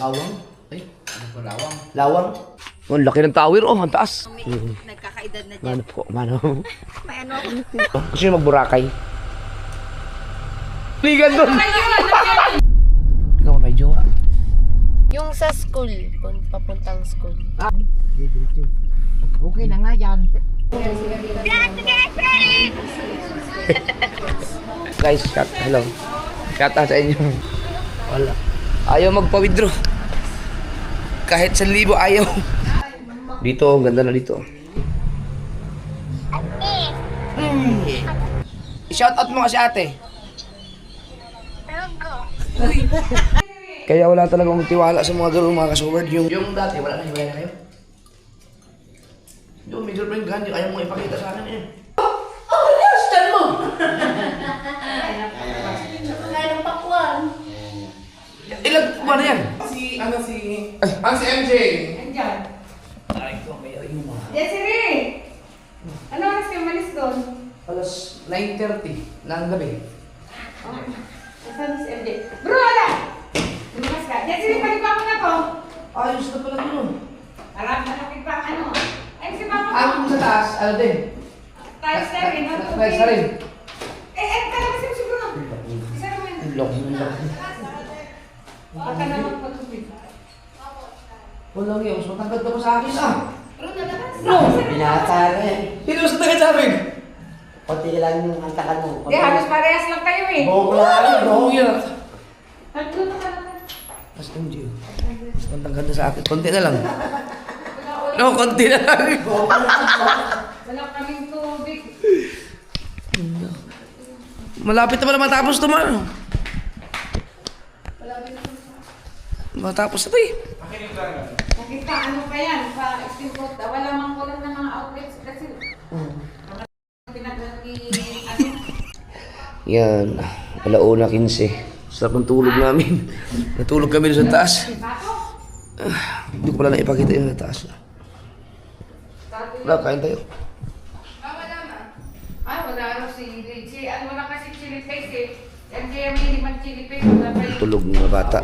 Lawang? Ay, Ano po, lawang? lawang? Oh, laki ng tower, oh, ang taas. Nagkakaedad na dyan. Mano po, mano. May ano? Gusto nyo mag-Boracay? Ligan doon! Ikaw, may jowa. Yung sa school, papuntang school. Okay na nga yan. Guys, hello. Shout out sa inyo. Wala. Ayaw magpa-withdraw. Kahit 1,000 ayaw. Dito, ang ganda na dito. I-shout out mo kasi ate. Kaya wala talagang tiwala sa mga girl, mga kasubard. Yung dati, wala na, hiwalay na kayo. Yung may girlfriend ka, ayaw mo ipakita sa akin eh. Oh, yes! Diyan mo! Kaya ng pakwan. Ilan ba na yan? Si MJ. Andyan. Ay, ito, may ayun mo. Desiree! Ano oras kayo malis doon? Alas 9:30 ng gabi. Oh. Nasaan si MJ? Bro, wala! Lumas ka. Desiree, balik ako na to. Ayos na pala yun. Harap na kapit pa ano. Ay, si Papa Ayaw mo sa taas, ano din? Tiles na rin. Tiles na rin. Talaga siya siguro. Isa naman. Laki mo lang. Baka naman patubig. Wala nga, mas matangkad ka pa sa akin ah. Bro, nalabas. No! Binata rin. Hindi mas matangkad sa akin. Konti lang yung antakan mo. Di, halos parehas lang kayo eh. Buhok lang. Oo yan. Tatlo na ka naman. Mas MJ. Mas matangkad na sa akin. Konti na lang. No, konti na lang. Wala kaming tubig. Malapit na pala matapos ito man. Matapos na ito eh. Nakita ano pa yan, sa steamboat. Wala mang kulang ng mga outlets kasi. Pinagano ni ano. Yan. Alauna 15. Sarap ng tulog namin. Natulog kami doon sa taas. Hindi ko pala na ipakita yung sa taas. Wala, kain tayo. Wala na. Ay, wala ano si Richie. At wala kasi chili paste eh. Yan kaya may limang chili paste. Wala pa yung... Tulog mga bata.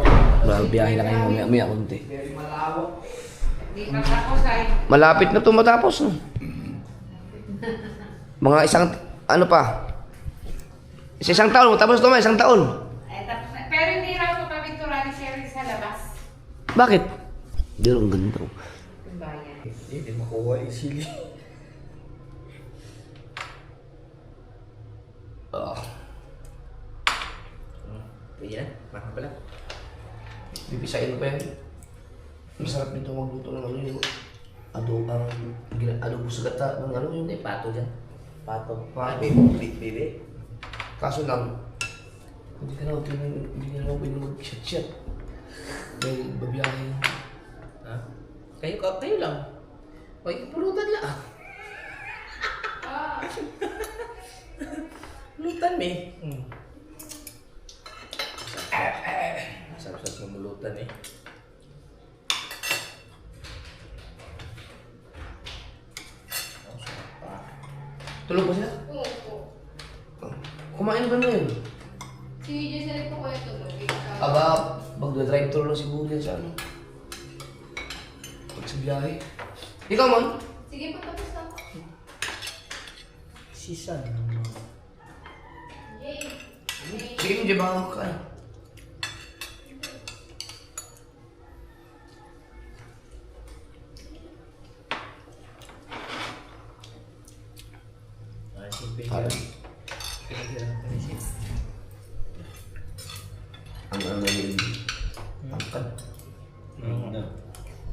Biyahe na kayo mamaya konti. Hindi pa tapos ay. Malapit na ito matapos. No? Mga isang, ano pa? Isang taon, matapos ito may isang taon. Ay, tapos na. Pero hindi raw ito pabinturali siya rin sa labas. Bakit? Hindi rin, ang ganda. Yung bayan. Hindi makuha easily. Yan, mahal pala. Bibisain pa yan. Masarap nito magluto ng ano yun. Adobo sa gata ng ano yun. Hindi, pato dyan. Pato. Bibi. Kaso lang, hindi ka na pwede mag-chat-chat. Dahil babiyahe. Ha? Kayo lang. Ay, pulutan lang. Pulutan eh. Masarap-sarap mamulutan eh. Oh, sarap pa. Tulog ba sila? Kumain ba na yun? Si Jessery po kayo tulog. Aba, mag-drive tour lang siguro yan sa ano. Pag sa biyahe. Ikaw man? Sige po, tapos na po. Sisan. Yay! Sige mo, dyan baka ka. Ay, simple Ano? yan. Pinaghirapan pa rin siya. Ang ano yun. Angkat. No.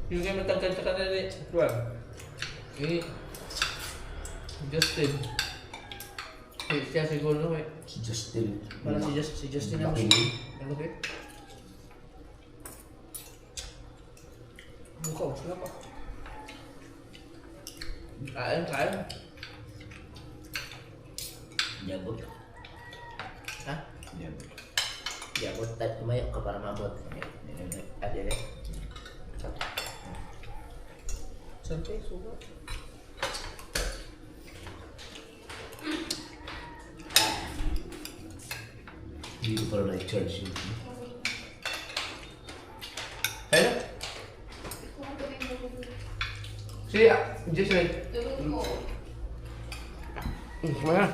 Yung kayo matangkad sa kanila eh. Juan. Eh. Justin. Eh, siya siguro eh. Si Justin. Parang si Justin ang Laki. malaki. Mukha, sila pa. Kain. Yabot. Ha? Yabot. Yabot. Tumayo ka para mabot. Adele. Sampai suka. Hindi ko pala na-charge yun. Hello? Si, Jesse. Mana?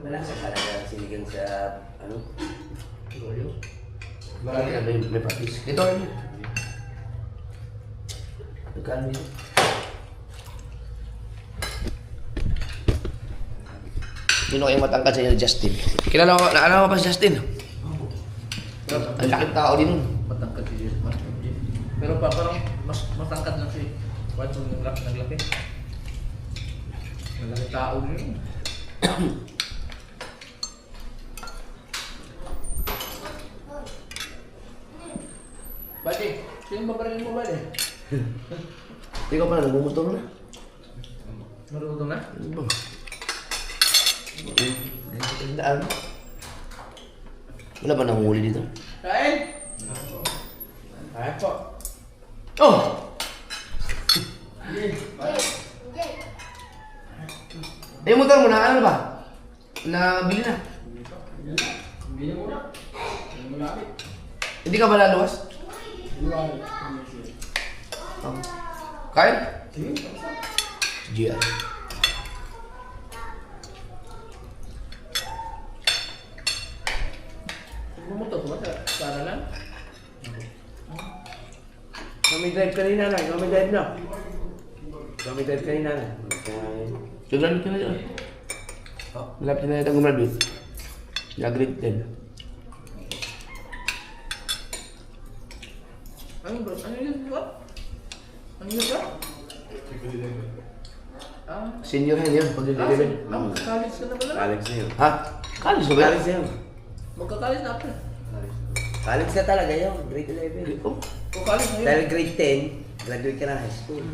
Malasa talaga sinigang sa ano? May patis. Ito, ano? Magkano yun? Sino kayong matangkad sa inyo, Justin? Kilala mo, naalala mo ba si Justin? Ang laking tao din nun. Matangkad si Jesus. Pero parang mas matangkad lang si Juan kung naglaki. Malaki tao din. Bati, sino ba parin mo ba eh? Ikaw pala, nagmumotor na. Marunong na? Ano ba? Daan. Wala ba nanghuli dito? Kain! Kain po. Oh! Yung motor mo na, ano ba? Nabili na. Hindi ka ba laluwas? Kain? GR. Bumuto ko ba sa aralan? Kami drive kanina na, kami drive na. Kami drive kanina na. Graduate ka na dyan. Malapit na itong graduate. Grade 10. Ano bro? Ano yun ba? Ano yun ba? Ah, Senior yan yun, pag grade 11. college ka na pala? College na yun. Ha? College ba ba? College na yun. Magka-college na ako. College na talaga yun, grade 11. Oh, O college na yun. Dahil grade 10, graduate ka na high school.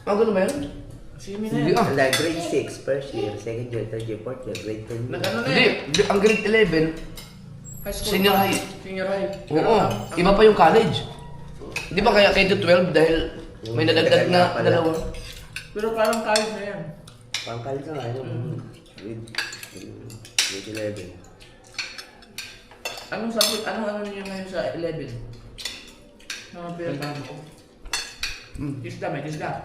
ganun ba yun? Simi na Hindi yan. ah. Dahil grade 6, first year, second year, third year, fourth year, grade 10. Nag-ano na Hindi, yan? ang grade 11, High school. Senior high. Senior high. oo, iba pa yung college. Di ba kaya K to 12 dahil may nadagdag na dalawa? Pero parang college na yan. Pang college na nga yun. Grade 11. Anong sagot? Ano niyo ngayon sa 11? Mga pinagtama ko. Isda, may isda.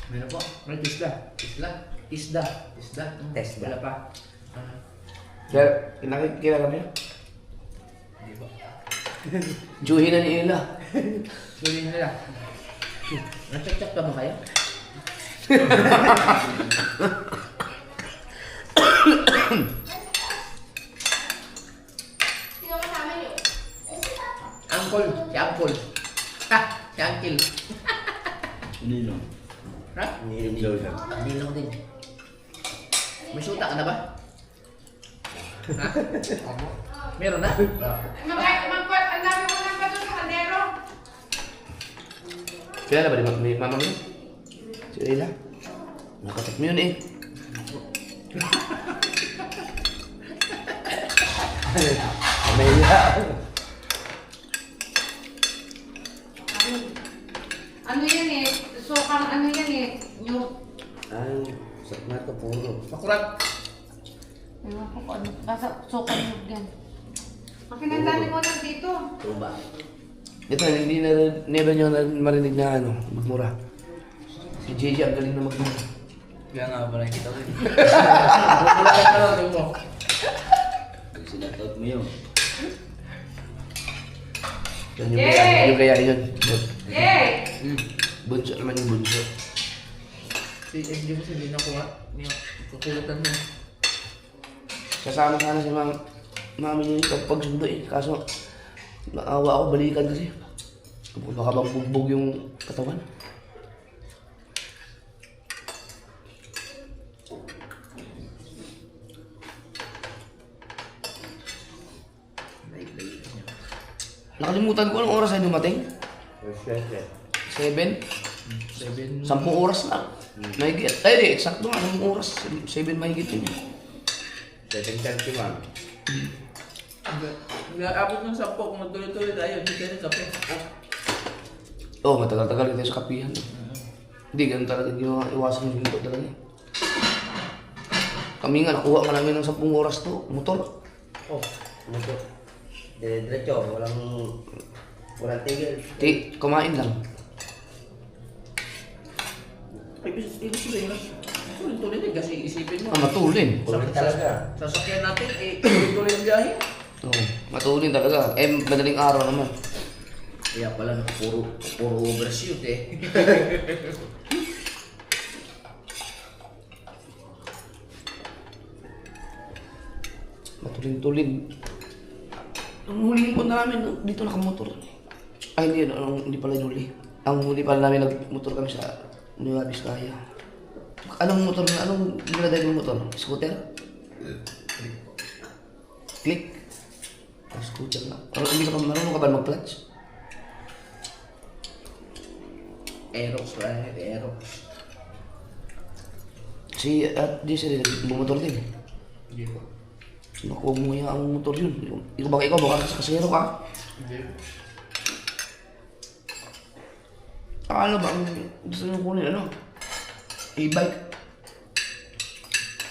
Meron po. May isda. Isda. Isda. Isda. Isda. Wala pa. Kaya, nakikilala mo yun? Hindi ba? Juhi na ni Ila. Suliin nila. Natsak-tsak pa ba kayo? Sino kasama niyo? Uncle. Si Uncle. Ha! Si Uncle. Nino. Ha? Nino Jordan. Ninong din. May suta ka na ba? Ha? Meron na? Ang dami mo lang pa doon sa kaldero. Kilala ba ni mama mo yun? Si Ila? Nakatak mo yun eh. Amelia. Ano yan eh? Sokang ano yan eh? Yung... Ay, sakma to puro. Makurat. Ewan ko kung ano. Basta sokang yung yan. Pakinandali mo lang dito. Tuba. Ito, hindi na never nyo na marinig na ano, magmura. Si JJ ang galing na magmura. Kaya nga ba nakikita ko yun? Wala ka na lang mo. Pag sinatot mo yun. Yan yung Yay! kaya, yung kaya yun. Yay! Bunso naman yung bunso. Si MJ mo hindi nakuha. Kukulatan mo. Kasama sana si mami niya yung pagsundo eh. Kaso, naawa ako balikan kasi. Baka mabugbog yung katawan. Nakalimutan ko anong oras ay dumating. First year. 7? 7. 10 oras lang. Mahigit. Ay, di, eksakto nga, 10 oras. 7 mahigit yun. 7:31. Nag-aabot ng 10 kung magtuloy-tuloy tayo. Hindi tayo kape. Oo, matagal-tagal tayo sa kapihan. Hindi, ganun talaga. Hindi mo iwasan yung ginto talaga. Kami nga, nakuha nga namin ng 10 oras to. Motor. Oh, ano to? Diretso, walang tigil. Kumain lang. Ibig sabihin na, tuloy-tuloy din kasi isipin mo. Matulin. Kulit talaga. Sasakyan natin, tuloy-tuloy ang biyahe. Oo, matulin talaga. Madaling araw naman. Kaya pala, puro overshoot eh. Matulin-tulin. Ang huling po namin, dito nakamotor. Ay, hindi pala yung huli. Ang huli pala namin, nagmotor kami sa Nueva Vizcaya. Anong motor na, anong ginadahil yung motor? Scooter? Click? Scooter na. Hindi ka marunong ka ba mag-clutch? Aerox ba? Aerox. Si at di siya bumotor din. Hindi ko. Nakuha mo nga ang motor yun. Ikaw baka kasero ka. Hindi. Ano ba ang gusto nyo kunin, ano? E-bike.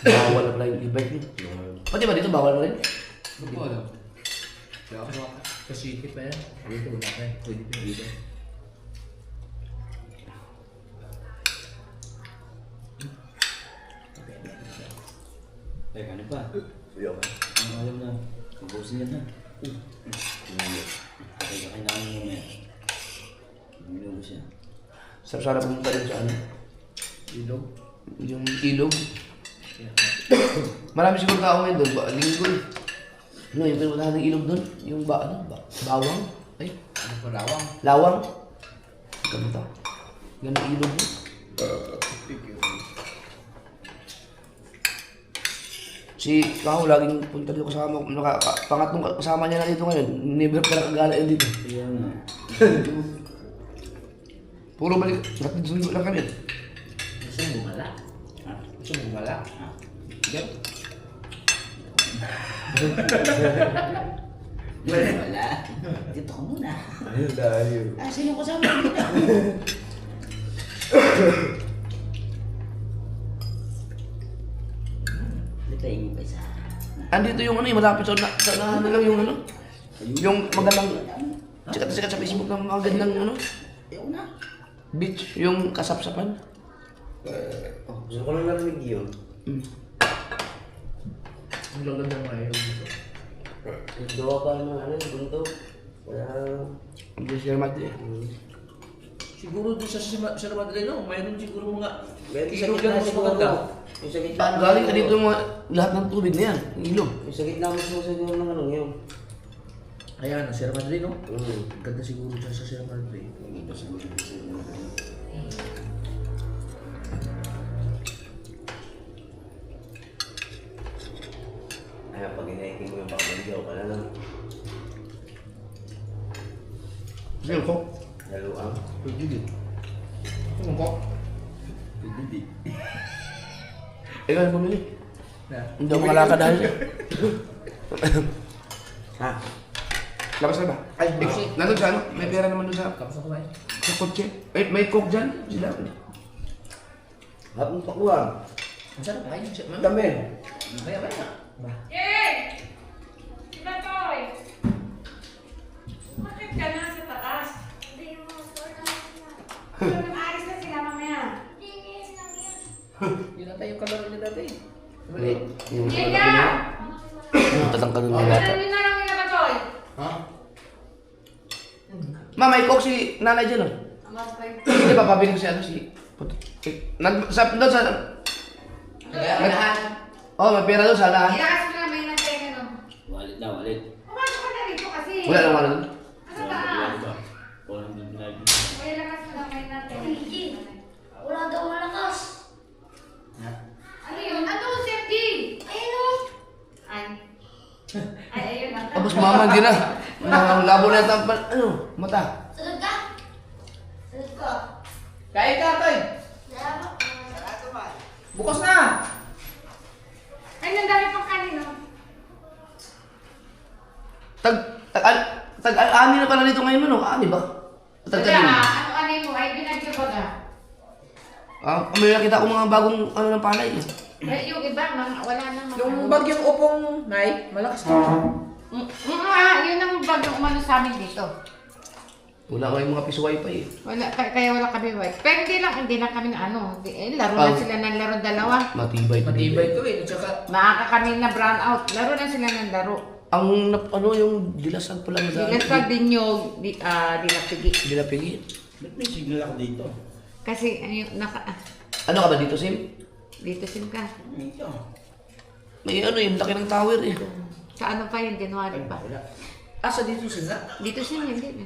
Bawal na pala yung e-bike nyo. Pati ba dito bawal na rin? Hindi ko alam. Kaya ako sa city pa yan. Dito wala ka eh. Pwede pa dito. Ano pa? Ayaw ka. Ang alam na, kubusin niya na. Kaya kailangan mo na. Minubo siya. Sarap sana pumunta rin sa ano? Ilog. Yung ilog. Marami siguro tao ngayon doon. Linggo eh. Ano yung pinuntahan ng ilog doon? Yung bawang? Ay, Ano pa lawang? lawang. Ganito. Ganito ilog doon. Si Kao laging punta dito kasama ko. Pangatlong kasama niya na dito ngayon. Never ka nakagala yun dito. Kaya nga. Puro balik. Natid sundo lang kami. Gusto mo bumala? Gusto mo bumala? Hindi. Wala. Dito ka muna. Ayun, dahil. Sino kasama dito? Litayin mo pa isa. Andito yung ano malapit sa ano lang yung ano. Yung magandang sikat sa Facebook ng magandang ano. Ayaw na. Beach. Yung kasapsapan. Gusto ko lang narinig yun. Ang gaganda ng mga ilog dito. Gawa pa ng ano, bunto. Kaya... Hindi siya mati. Siguro doon sa Sierra Madre, no? Mayroon siguro mga Meron sa ilog gitna yan mas siguro. maganda. Yung sa gitna. Galing ka dito mga lahat ng tubig na yan. Yung ilog. Yung sa gitna mismo siguro ng ano yun. Ayan, ang Sierra Madre, no? Mm. Ganda siguro dyan sa Sierra Madre. Kaya pag inahiking mo yung pakabaligaw ka na lang. Sige ko. Haluang. Pwede din. Ano ko? Ikaw yung bumili. Na. Hindi ako makalakad dahil. Ha? Labas na ba? Ay, nandun sa ano? May pera naman doon sa Kapos na kumain. kotse. Ay, may coke dyan. Sila. Hapong pakuwang. Ang sarap kain. Dami. Maya. Ba? Yay! Diba, Toy? Bakit ka na sa taas? Nag-aalis na sila mamaya. Yun na tayo kalaro niya dati. Yung Yan na! tatangka doon ng Ano bata. din na lang nila ba, Toy? Ha? Ma, may coke si nanay dyan. Oh. Amas pa yun. Hindi ba pabili ko si ano si... Doon sa... Oh, may pera doon sa lahat. Ilakas mo na may nantay ka, no? Walit na, walit. Pumasok ka na rito kasi. Wala lang wala doon. Asa taas? ba? Walang binagin. May lakas mo na may nantay. Wala daw malakas. Ano yun? Ano, Sir G? Ayun o. Ay. Ay, ayun na. Tapos mama, hindi na. Labo na yung ano, mata. Sunod ka? Sunod ka. Kain ka, Toy! Salamat. Bukas na! Ay, nandami pang kanino. Ani na pala dito ngayon, ano? Ani ba? Kaya, ano mo, ay binagyo ba ka? May nakita ko mga bagong ano ng palay. Eh, yung iba, wala namang Yung bagyong upong, Nay, malakas ka. Yun ang bagyong umano sa amin dito. Wala nga yung mga piso wifi eh. Wala, kaya wala kami wifi. Pero hindi lang kami na ano. Laro na sila ng laro dalawa. Matibay. Matibay to eh. At saka, Maaka kami na brown out. Laro na sila ng laro. Ang ano yung dilasag pala na Dilasag din yung dinapigi. Dinapigi. Ba't may signal ako dito? Kasi naka... Ano ka ba dito, Sim? Dito sim ka. Dito. May ano yung laki ng tower eh. Sa ano pa yun, January pa. asa dito sila? Dito sim yun, hindi.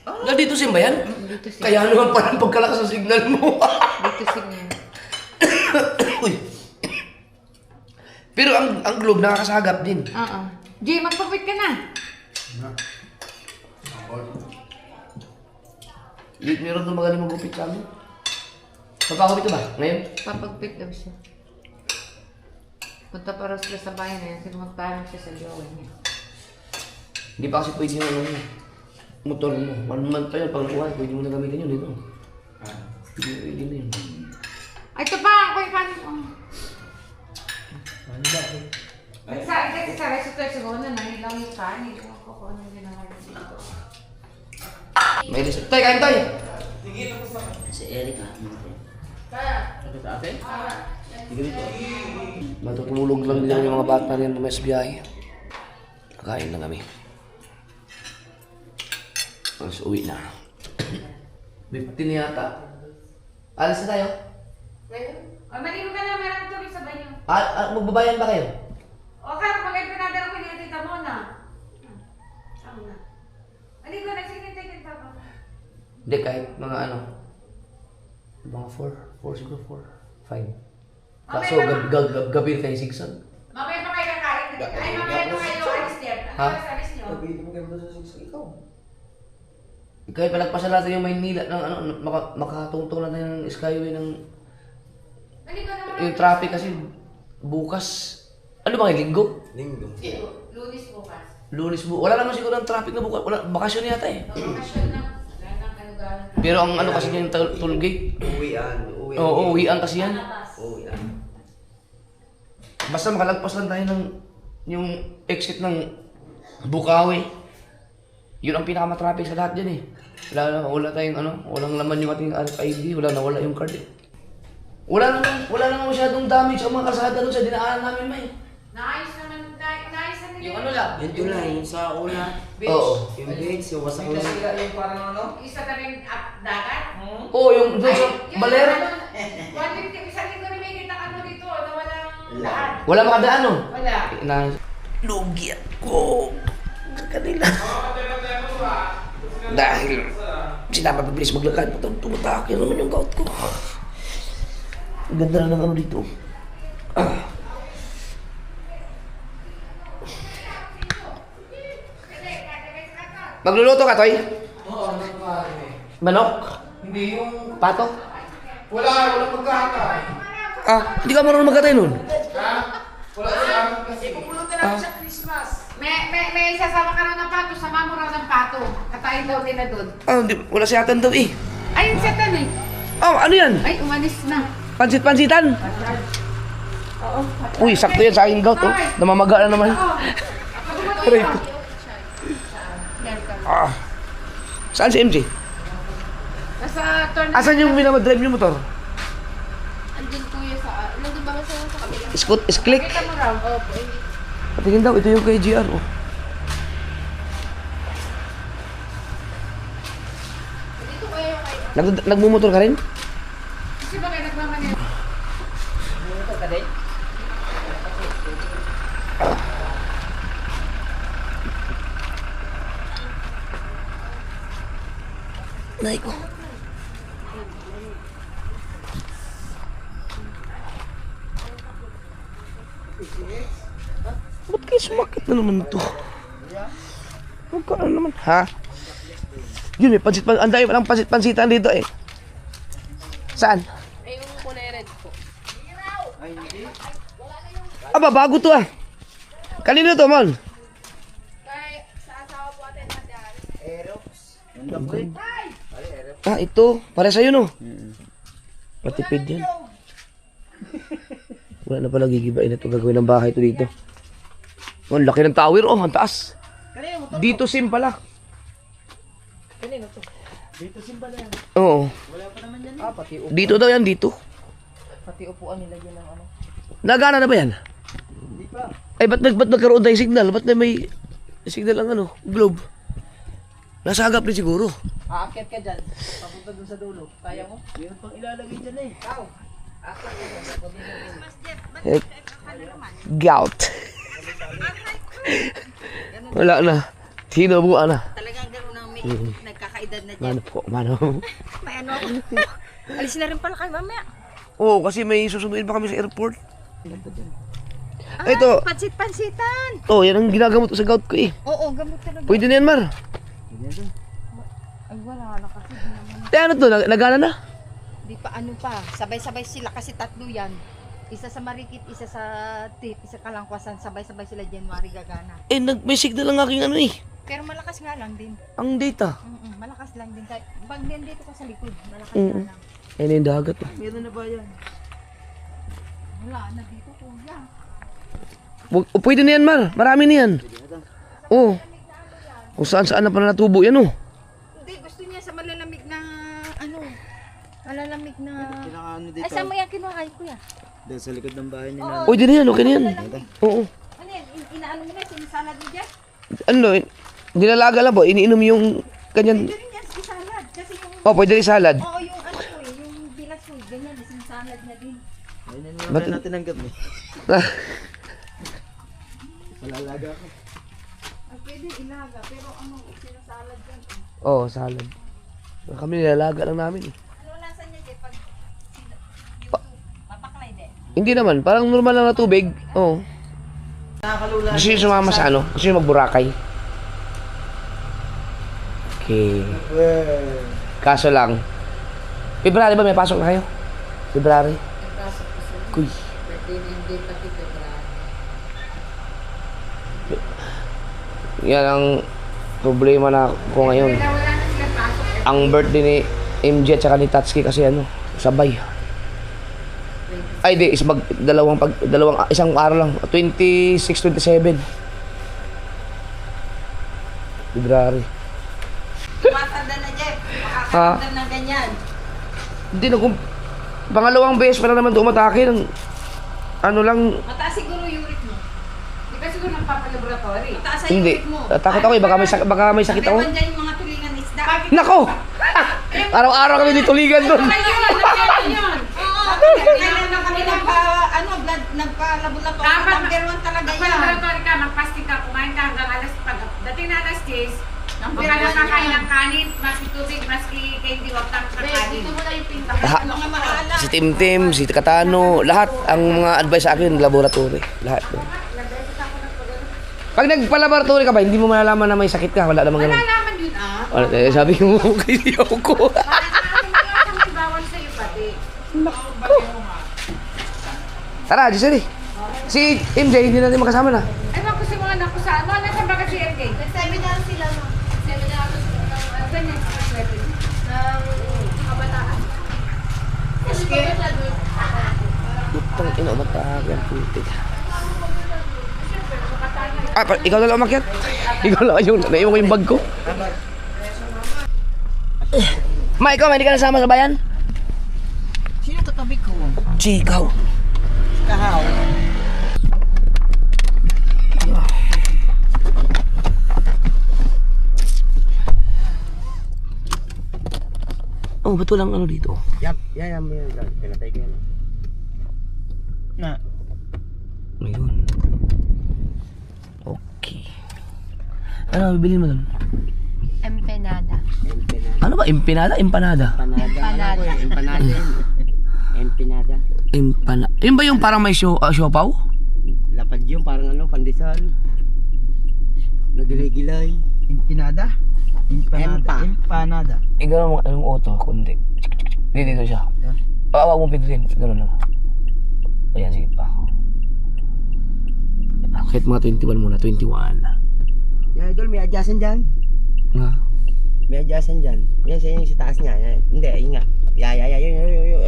Na dito, Sim ba yan? Dito sim. Kaya naman parang pagkalakas ng signal mo. Dito sim yan. Uy. Pero ang globe nakakasagap din. Oo. Jay, magpapit ka na. Meron doon magaling magupit sa amin. Magpapagupit ka ba? Ngayon? Papagpit daw siya. Punta pa raw sila sa bahay na yan. Kasi magtanong siya sa jowa niya. Hindi pa kasi pwede yung ano, motor mo. 1 month pa yun. Pag nakuha, pwede mo na gamitin yun dito. Pwede na yun. Ay, ito pa! Ako yung kanin ko. Ano ba? Kasi sa restaurant siguro na nahilang yung kanin. Ewan ko kung ano ginawa niya dito. May list. Tay, kain tayo! Si Erica. Ano sa atin? Matutulog lang din yung mga bata rin sa biyahe. Kakain na kami. Tapos uwi na. 15 yata. Alis na tayo? Maligo ka na, meron tubig sa banyo. Magbabayan ba kayo? O ka, pag pinadala ko yung tita mo na. Tama na. Maligo na, sige, take it pa. Hindi, kahit mga ano. Mga 4 siguro 4, 5. Kaso gabi kayo sigsag. Mamaya pa kayo kakain. Ay, mamaya pa kayo alis din. Ha? Ano ba alis nyo? Kahit palagpasan natin yung Maynila ng ano, makatungtong na tayo ng Skyway ng Maligo naman. yung traffic kasi bukas. Ano ba kayo, linggo? Lunis bukas. Lunes bu. Wala naman siguro ng traffic na bukas. Wala, bakasyon yata eh. Bakasyon na. Wala nang kalugaran. Pero ang ano kasi yung toll gate. Oo, uwian kasi yan. Basta makalagpas lang tayo ng yung exit ng Bukawi. Yun ang pinakamatraffic sa lahat dyan eh. Wala tayong ano, walang laman yung ating RFID, wala yung card eh. Wala naman masyadong damage ang mga kalsada doon sa dinaanan namin, May. Naayos naman, naayos na nila. Yung ano lang? Yung tulay, yung sa una. Oo. Yung gates, yung wasak Yung lang. sila yung parang ano? Isa na rin dagat. Oo, yung doon sa Ay, Baler. 150, isang linggo rin may kita ka mo dito na walang daan. Wala makadaan no? Wala. Lugi ako sa kanila. Dahil sinapabilis maglakad, tumatake naman yung gout ko. Ang ganda na ng ano dito. Magluluto ka, Toy? Oo, ano pa Manok? Hindi yung... Pato? Walang magkakay. Hindi ka marunong magkatay nun? Ha? Wala siya kasi. Pupulutan natin sa Christmas. May sasama ka raw ng pato, sama mo raw ng pato. Katayin daw nila doon. Wala si Atan daw eh. Ayun siya tan eh. Ano yan? Ay, umalis na. Pansit-pansitan? Oo. Uy, sakto yan sa aking gout. Oh. Namamaga na naman. Oo. Aray ko. Saan si MJ? Nasa turn. Asan yung minamadrive yung motor? Andun kuya sa... Nandun ba sa kabila? Sklik? Kita mo raw. Opo. Patingin daw, ito yung kay GR. Oh. Dito kuya yung kay... Nagmumotor ka rin? Kasi ba kayo nagmamanil? Bumuto ka din? Nay ko. Ba't kayo sumakit na naman ito? Magkano naman? Ha? Yun, may pansit-pansit. Ang dami palang pansit-pansitan dito eh. Saan? Ay, yung kulay red po. Aba, bago to ah. Kanino to, Mon? Kaya sa asawa po atin natin. Ito. Para sa'yo, no? Matipid yan. Wala na pala gigibain ito. Gagawin ng bahay ito dito. Oh, ang laki ng tower. Oh, ang taas. Dito sim pala. Dito simba na yan. Oo. Wala pa naman yan. Pati Dito daw yan, dito. Pati upuan nilagyan ng ano. Nagana na ba yan? Hindi pa. Ay, ba't nagkaroon tayo signal? Ba't na may signal ang ano, globe? Nasagap rin siguro. Aakyat ka dyan. Papunta dun sa dulo. Kaya mo? Meron pang ilalagay dyan eh. Ikaw. Aakyat ka dyan. Eh, gout. Wala na. Hinubuan na. Talagang gano'n ang may nagkakaedad na dyan. Mano po, mano. May ano ako. Alis na rin pala kayo mamaya. Oo, kasi may susunduin pa kami sa airport. Ito. Pansit-pansitan. Oh, yan ang ginagamot ko sa gout ko eh. Oo, gamot talaga. Pwede na yan, Mar. Ay, wala na kasi. Di naman. Eh, ano to? Nagana na? Di pa ano pa. Sabay-sabay sila kasi tatlo yan. Isa sa Marikit, isa sa Tip, isa Kalangkwasan. Sabay-sabay sila January gagana. Eh, may signal ang aking ano eh. Pero malakas nga lang din. Ang data. Malakas lang din. Pag nandito ka sa likod, malakas Mm. nga lang. Ayun na yung dagat. Oh. Meron na ba yan? Wala na dito kuya. Pwede na yan, Mar. Marami na yan. Oo. Kung saan na pala natubo yan, oh. Hindi, gusto niya sa malalamig na ano. Malalamig na... Kailangan Ay, saan mo yan kinuha kay kuya? Doon sa likod ng bahay niya. Oo. Pwede na yan, okay na yan. Oo. Ano yan? Inaano mo na, sinisalad mo dyan? Ano, dinalaga lang po. Iniinom yung kanyan. Pwede rin yan, isalad. Kasi yung, Oh, pwede rin salad. oo, yung ano ko eh, yung bilas ko, ganyan, sinisalad na din. Ayun na Ba't- natin ang gabi. Malalaga ako. Ay, pwede ilaga, pero ano, sinasalad yan. Oo, salad. Kami nilalaga lang namin. Eh. Ano lasan niya dyan pag YouTube? Papaklay din. Hindi naman, parang normal lang na tubig. Oo. Gusto nyo sumama sa ano? Gusto nyo magburakay? Okay. Kaso lang. February ba may pasok na kayo? February? Kuy. Yan ang problema na ko ngayon. Wala na sila pasok. Ang birthday ni MJ at saka ni Tatsuki kasi ano, sabay. Ay di, isang araw lang. 26, 27. February. Tumatanda na, Jeff. Makakatanda ng ganyan. Hindi na kung pangalawang beses pa lang naman umatake ng ano lang, Mataas siguro uric mo. Di ba siguro nagpapalaboratory? Mataas ang hindi. uric mo. Takot ako eh, baka may sakit ako. Meron dyan yung mga tulingan isda. Nako! Araw-araw kami dito ligan doon. Ayun, yun. Oo. Kailan na kami nagpa-laboratory. Dapat Number 1 talaga yan. Magpalaboratory ka, magpastik ka, kumain ka hanggang dating na alas 10, huwag ka na kakain ng kanin, maski tubig, maski candy, huwag kang kakain. Dito mo na yung pinta. Mga maala. Si Tim, si Katano, lahat ang mga advice sa akin, laboratory. Lahat. Pag nagpa-laboratory ka ba, hindi mo malalaman na may sakit ka. Wala namang ganun. Nalaman yun ah. Wala, sabi mo, kaya ko. Parang bawal sa'yo pati. Tara, Giselle. Si MJ, hindi natin makasama na. Ay, wag ko si mga anak ko sa ano, nasan ba kasi MJ? Nag-seminar sila, no? Seminar ako sa ganyan sa swerte. Ng kabataan. Putang ina, matagal putik. Ikaw na lang umakyat. Ikaw lang yung, naiwan ko yung bag ko. Ma, ikaw, hindi ka nasama sa bayan? Sino katabi ko? Si ikaw. Kahaw. Oh, ba't walang ano dito? Yan. Pinatay ko yan. Na. Ayun. Okay. Ano bibilin mo doon? Empanada. Ano ba? Empanada? Empanada? Empanada. Empinada. Yun ba yung parang may siopaw? Lapad yung parang ano, pandesal. Nagilay-gilay. Empinada? Empanada. Igano mo yung auto, kundi. Dito siya. Pawag mo pindutin. Gano'n lang. Ayan, sige pa. Kahit mga 21 muna, 21. Yeah, idol, may adjacent dyan. Nga. May adjustan dyan. Yan sa yung sa taas niya. Hindi, yun nga.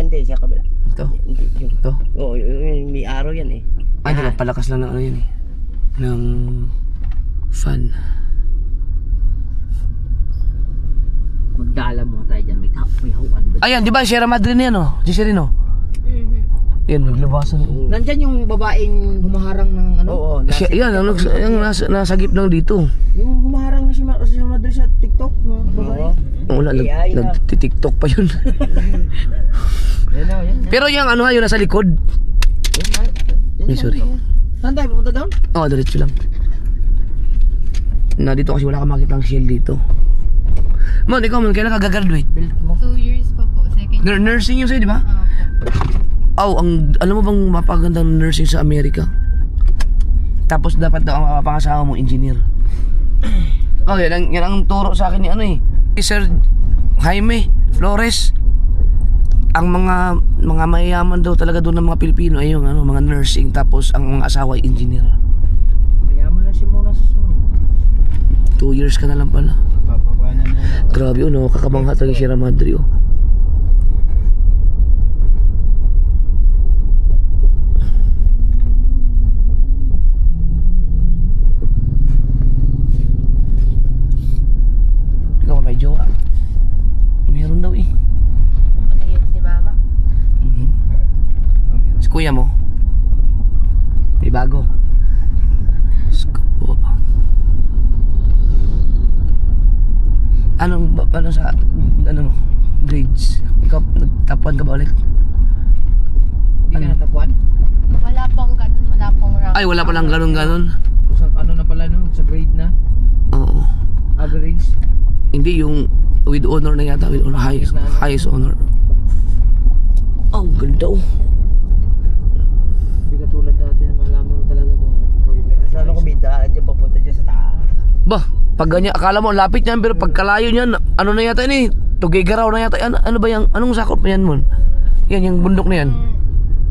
Hindi, sa kabila. Ito? Hindi, yun. Ito? Oo, yun, may arrow yan eh. Ay, di ba? Palakas lang ng ano yun eh. Ng fan. Magdala mo tayo dyan. May hawan ba? Ayan, di ba? Sierra Madre na yan oh. Giserino. Yan, maglabasan. Nandyan yung babaeng humaharang ng ano? Oo, Yan, yung nasagip lang dito. Yung humaharang na si Madre sa TikTok. Babae. Wala, AI na. nag-tiktok pa yun. Yan o, yan. Pero yung ano ha, yung nasa likod. Ay, sorry. Saan tayo? Pupunta doon? Oo, diretso lang. Na dito kasi wala ka makitang shell dito. Mon, ikaw man, kailan ka gagraduate? 2 years pa po. Second year. Nursing yun sa'yo, di ba? Opo. Alam mo bang mapagandang nursing sa Amerika? Tapos dapat daw ang mapapangasawa mo, engineer. Oh, yan ang turo sa akin ni ano eh. Sir Jaime Flores. Ang mga mayayaman daw talaga doon ng mga Pilipino ay yung ano, mga nursing, tapos ang mga asawa ay engineer. Mayaman na si Mona sa sunod. 2 years ka na lang pala. Papabanan na. Grabe oh, kakabanghat ang Sierra Madre oh. Ikaw may jowa? Meron daw eh. Ano yun si mama? Si kuya mo? May bago. Sko. Ano sa ano grades? Ikaw nagtapuan ka ba ulit? Hindi ka natapuan? Wala pong ganun. Wala pong rank. Ay, wala palang ganun. Sa ano na pala no? Sa grade na? Oo. Average? Hindi yung with honor na yata, with honor, highest honor. Oh, ganda oh. Hindi ka tulad dati na malaman mo talaga kung Sana kung may daan dyan, papunta dyan sa taas. Bah, pag ganyan, akala mo ang lapit niyan, pero pagkalayo niyan, ano na yata ini? Tugigaraw na yata. Ano ba yan? Anong sakop na yan mo? Yan, yung bundok na yan.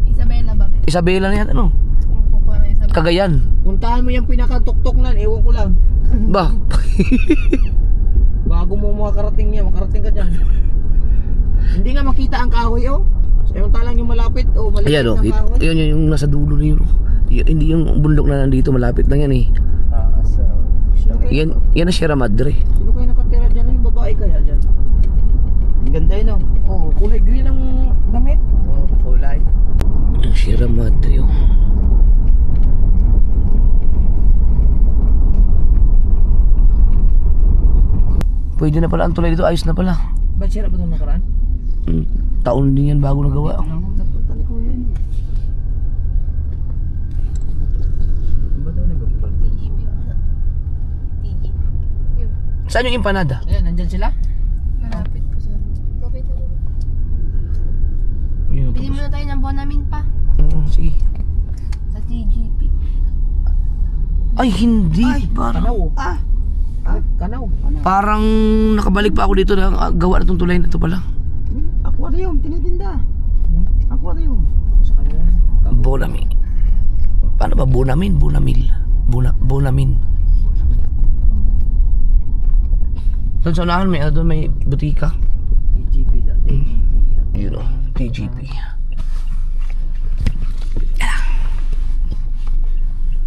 Isabela ba? Isabela na yata, ano? Opo po na Isabela. Cagayan. puntahan mo yung pinakatuktok na, ewan ko lang. Bah, Bago mo makarating niya, makarating ka dyan. Hindi nga makita ang kahoy oh. Samantalang yung malapit oh, maliit ayan oh, na kahoy. yun yung nasa dulo na yun. Hindi yung bundok na nandito, malapit lang yan eh. So, Yan ang Sierra Madre. Sino kayo nakatira dyan? Yung babae kaya dyan? ang ganda yun oh. Oo, kulay green ang damit. Oh, kulay. Ang Sierra Madre oh. Pwede na pala ang tulay dito, ayos na pala. Ba't sira ba itong nakaraan? Taon din yan bago nagawa. Nagpunta ni Kuya yun. Ba daw nag-upload? TGP po. TGP. Yun. Saan yung empanada? Ayan, nandyan sila. Malapit po sa... Kapit na rin. Yun, Bili muna tayo ng Bonamin pa. sige. Sa TGP. Ay, hindi. Parang, Kanaw. Kanaw. parang nakabalik pa ako dito na gawa na itong tulay na ito pala. Aquarium, tinitinda. Aquarium. Sa kanya. Bonamin. Paano ba? Bonamin? Bonamin. Doon sa unahan may, doon may butika. TGP dati. Yun o, TGP.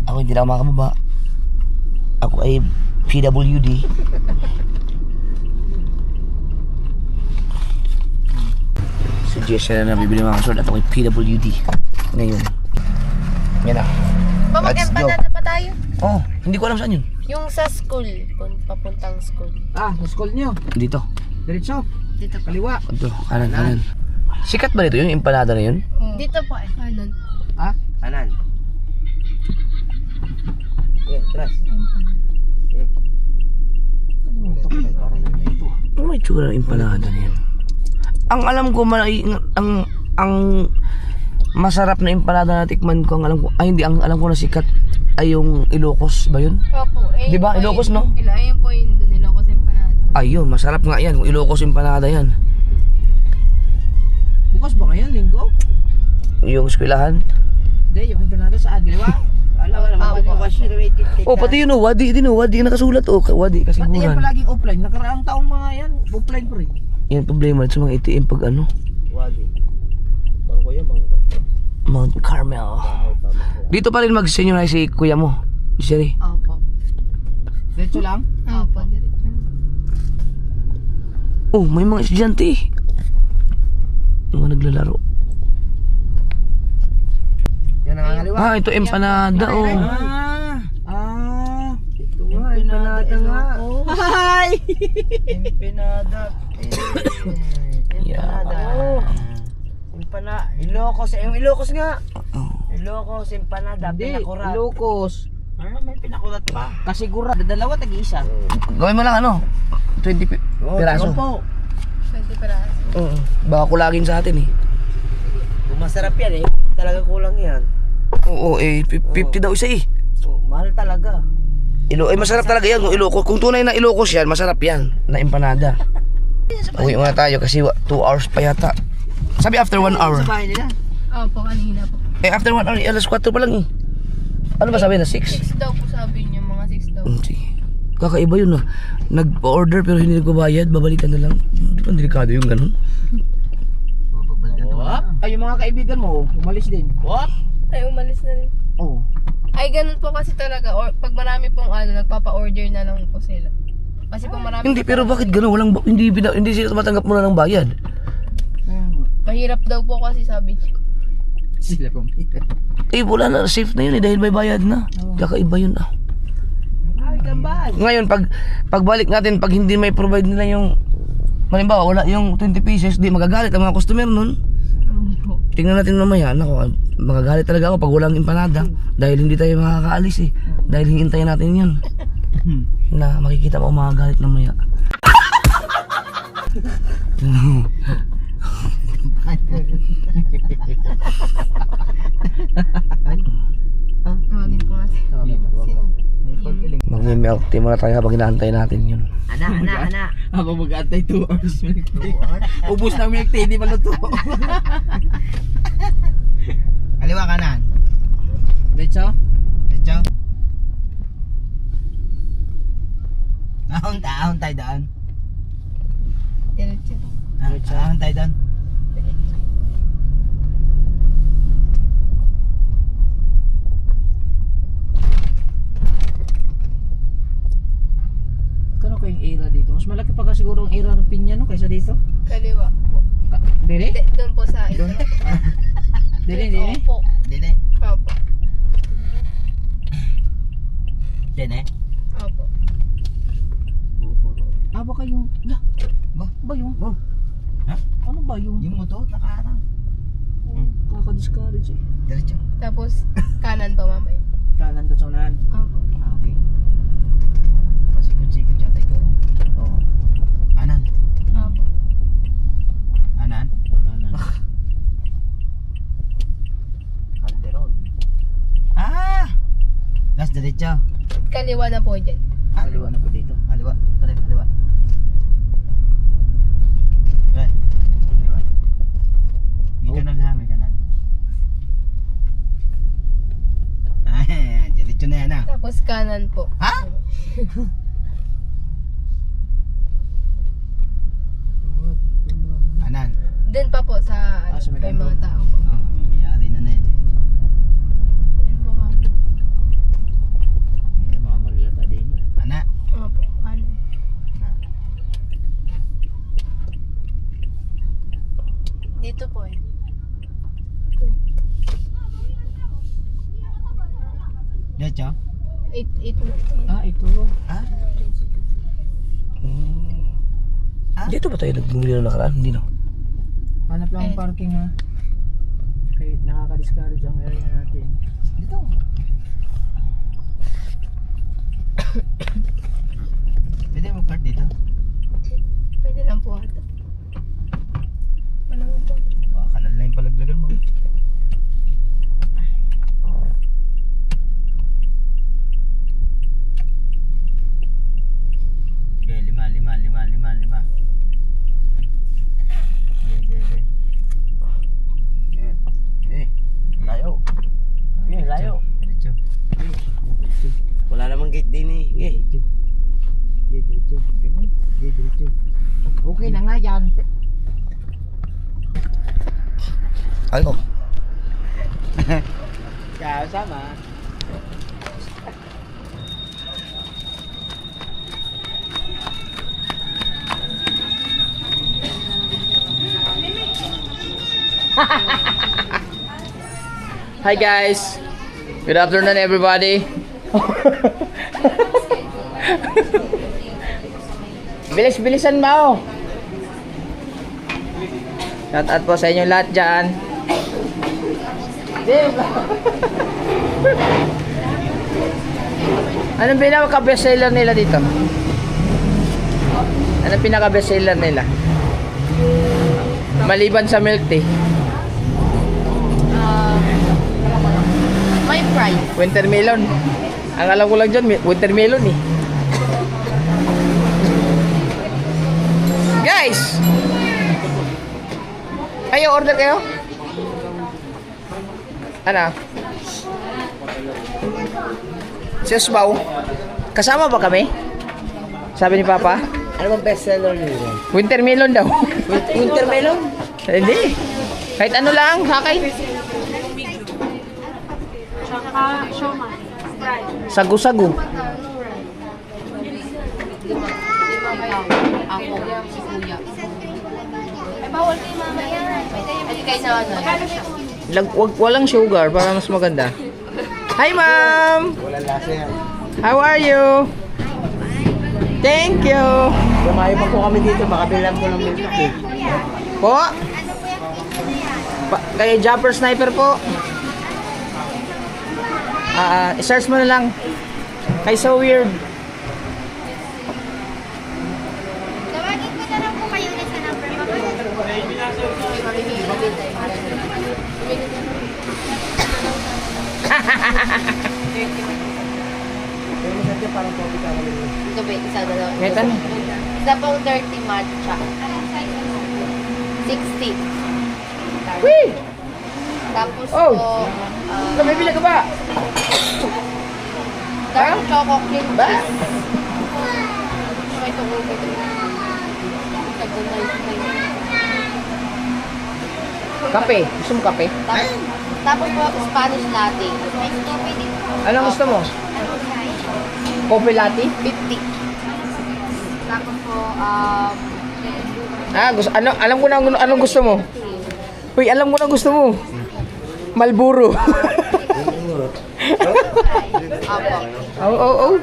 Ako hindi na ako makababa. Ako ay PWD. Suggestion na bibili mga sword at ako ay PWD. Ngayon. Yan na. Ba, Let's go. mag-empanada pa tayo? Oh, hindi ko alam saan yun. Yung sa school. Papuntang school. Sa school nyo. Dito. Diretso. Dito po. Kaliwa. Ito, kanan. Sikat ba dito yung empanada na yun? Dito po eh. Kanan. Kanan. Yeah, tras. Ano may tsura ng empanada na yan? Ang alam ko, ang masarap na empanada na tikman ko, ang alam ko na sikat ay yung Ilocos ba yun? Opo. Eh, Di ba? Ilocos, no? Ayun po yun doon. Ilocos empanada. Ayun, masarap nga yan. Kung Ilocos empanada yan. Bukas ba ngayon, linggo? Yung eskwelahan. Hindi, yung empanada saan? Kaliwa? Alam ka naman. Opo. Kasi rated Oh, pati yun, oh, wadi din, oh, wadi nakasulat, oh, wadi Pati yan kasiguran. palaging offline. Nakaraang taong mga yan, offline pa rin. Yan problema sa mga ATM pag ano, Wadi. Bangko yan, bangko. Mount Carmel. Dito pa rin mag-seniorize si kuya mo, Sherry. Opo. Diretso lang? Opo, diretso. Oh, may mga estudyante. Yung mga naglalaro. Yan ang Ah, ito empanada, oh. Ito nga, empanada nga. Hi! Empanada. Yeah. Ilocos, yung Ilocos nga. Oh. Ilocos, empanada, Hindi, pinakurat. Ilocos. May pinakurat pa. Kasigura, dalawa tag-isa. Gawin mo lang ano, 20 piraso. Po. 20 peraso. Oo. Baka kulagin sa atin eh. Kung masarap yan eh, talaga kulang yan. Oo, eh, 50 daw isa eh. So, mahal talaga. Masarap talaga yan kung Ilocos. Kung tunay na Ilocos yan, masarap yan na empanada. Uwi muna tayo kasi 2 hours pa yata. Sabi after 1 hour. Sa bahay nila. Opo, kanina po. Eh after 1 hour, alas 4 pa lang eh. Ano ba sabi na 6? 6 daw po sabi niyo, mga 6 daw. Sige. Kakaiba yun ah. Nag-order pero hindi nagbabayad, babalikan na lang. Hindi pa delikado yung ganun. What? Ay, yung mga kaibigan mo, umalis din. What? Ay, umalis na rin. Oh. Ay, ganun po kasi talaga. Or, pag marami pong nagpapa-order na lang po sila. Kasi pag marami Hindi, pero bakit ganun? Hindi sila tumatanggap muna ng bayad. mahirap daw po kasi sabi niya. Sila po. Eh wala na, safe na yun eh dahil may bayad na. Kakaiba yun ah. Ay, kambal. Ngayon, pagbalik natin, pag hindi may provide nila yung, halimbawa, wala yung 20 pieces, di magagalit ang mga customer nun. Tingnan natin mamaya, nako, magagalit talaga ako pag walang empanada. Dahil hindi tayo makakaalis eh. Dahil hihintayin natin yun. Na makikita mo magagalit mamaya. Tawagin ko nga sino. Magme-milk tea muna tayo habang inaantay natin yun. Ana. Habang mag-antay 2 hours milk tea. Ubus ng milk tea, hindi pa luto. Kaliwa kanan. Diretso? Diretso. Ahon tayo doon. Diretso. Ahon tayo doon. Kano kayong era dito? Mas malaki pa ka siguro ang era ng pinya no kaysa dito? Kaliwa po. Dire? Doon po sa isa. Dire. Opo. Dine. Opo. Dine. Opo. Ah, baka yung... Ba yung... Ha? Ano ba yung... Yung motor nakaharang. Kaka-discourage eh. Diretso. Tapos kanan pa mamaya. Kanan doon sa unahan. Opo. Ah, okay. Pasikot-sikot yata ikaw. Oo. Kanan. Opo. Kanan. Kanan. Calderon. Das diretso. Kaliwa na po dyan. Kaliwa na po dito. Kaliwa. Kaliwa. Right. Kaliwa. May kanan ha, may kanan. Diretso na yan ha. Tapos kanan po. Ha? Kanan. Doon pa po sa sa may may kanto. mga tao po. Oh, may ari na yan eh. Ayan po kami. May mga marilata din. Ana. Opo. Kanan. Dito po eh. Diretso. Ito. Ah, ito. Ha? Dito ba tayo nagbumili na nakaraan? Hindi no? Hanap lang ang parking ha. Okay, nakaka-discourage ang area natin. Dito. Pwede mo park dito? Pwede lang po ata. Malamang po. Baka kanan lang yung palaglagan mo. Okay, lima. Okay. Layo. Layo. Diretso. Okay na nga yan. Ano? Kaya sama. Hi guys. Good afternoon everybody. Bilis-bilisan mo. Shout out po sa inyo lahat dyan. Anong pinaka-best seller nila dito? Anong pinaka-best seller nila? Maliban sa milk tea. My price. Winter melon. Ang alam ko lang dyan, winter melon eh. Guys! Kayo, order kayo? Ano? Sisbaw. Kasama ba kami? Sabi ni Papa? Ano bang bestseller nila? Winter melon daw. Winter melon? Hindi. Kahit ano lang, hakay. Sagu-sagu. Ako, si Kuya. Ay, bawal kay mama yan. Ay, kay nanay. Walang sugar para mas maganda. Hi, ma'am! Walang lasa yan. How are you? Thank you! Lumayo pa po kami dito, makabilang po ng milk tea. Po? Kaya Jumper Sniper po. I-search mo na lang. Kay So Weird. Tawagin ko na lang po kayo ulit sa number mo. Ito ba, isa na lang. Kahit ano. Isa pong dirty matcha. 60. Wee! Tapos Oh! po, Bibili ka ba? dark choco cream Ba? cheese. May tungkol ko ito. Kape. Gusto mo kape? Tapos po, Spanish latte. May stupid dito. Anong gusto mo? Coffee latte? 50. Tapos po, Alam ko na anong gusto mo. Uy, alam ko na gusto mo. Malburo. Oh.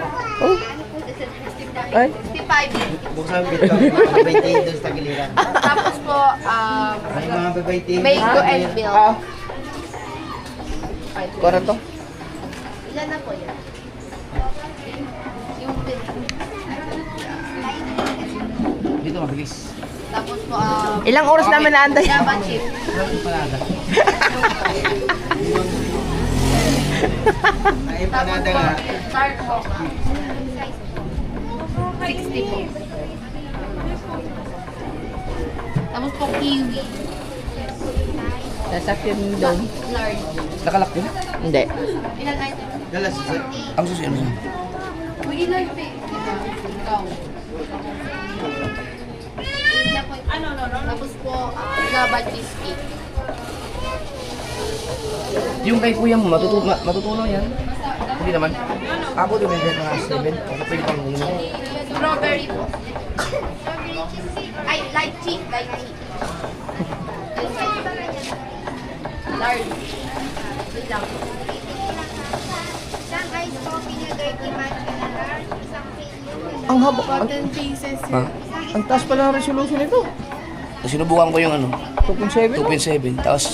Ay. 55. Buksan mo dito, makababayin doon sa giliran. Tapos po, Ay, makababayin. mango and milk. Kora to? Ilan na po yan? Yung Dito mabilis. tapos po, Ilang oras namin naantay? Java chip. Ay, Tapos panada po, nga. dark mocha. 60 po. Tapos po, kiwi. Sasakyan doon. Large. Nakalak din? Hindi. Ilan item? Galas isa. Ang susi ano? Uy, ilan pa eh. Ikaw. Ano, no. Tapos po, Java cheesecake. Yung kay kuya mo, matutunaw yan. Hindi naman. Ako din may mga 7. Ako pa yung pangunan. Strawberry po. Ay, light tea. Light tea. Large. Wait lang. Isang ice coffee na dirty matcha na large. Isang kilo. Ang haba. Ha? Ang taas pala ng resolution nito. Sinubukan ko yung ano, 2.7? 2.7. Tapos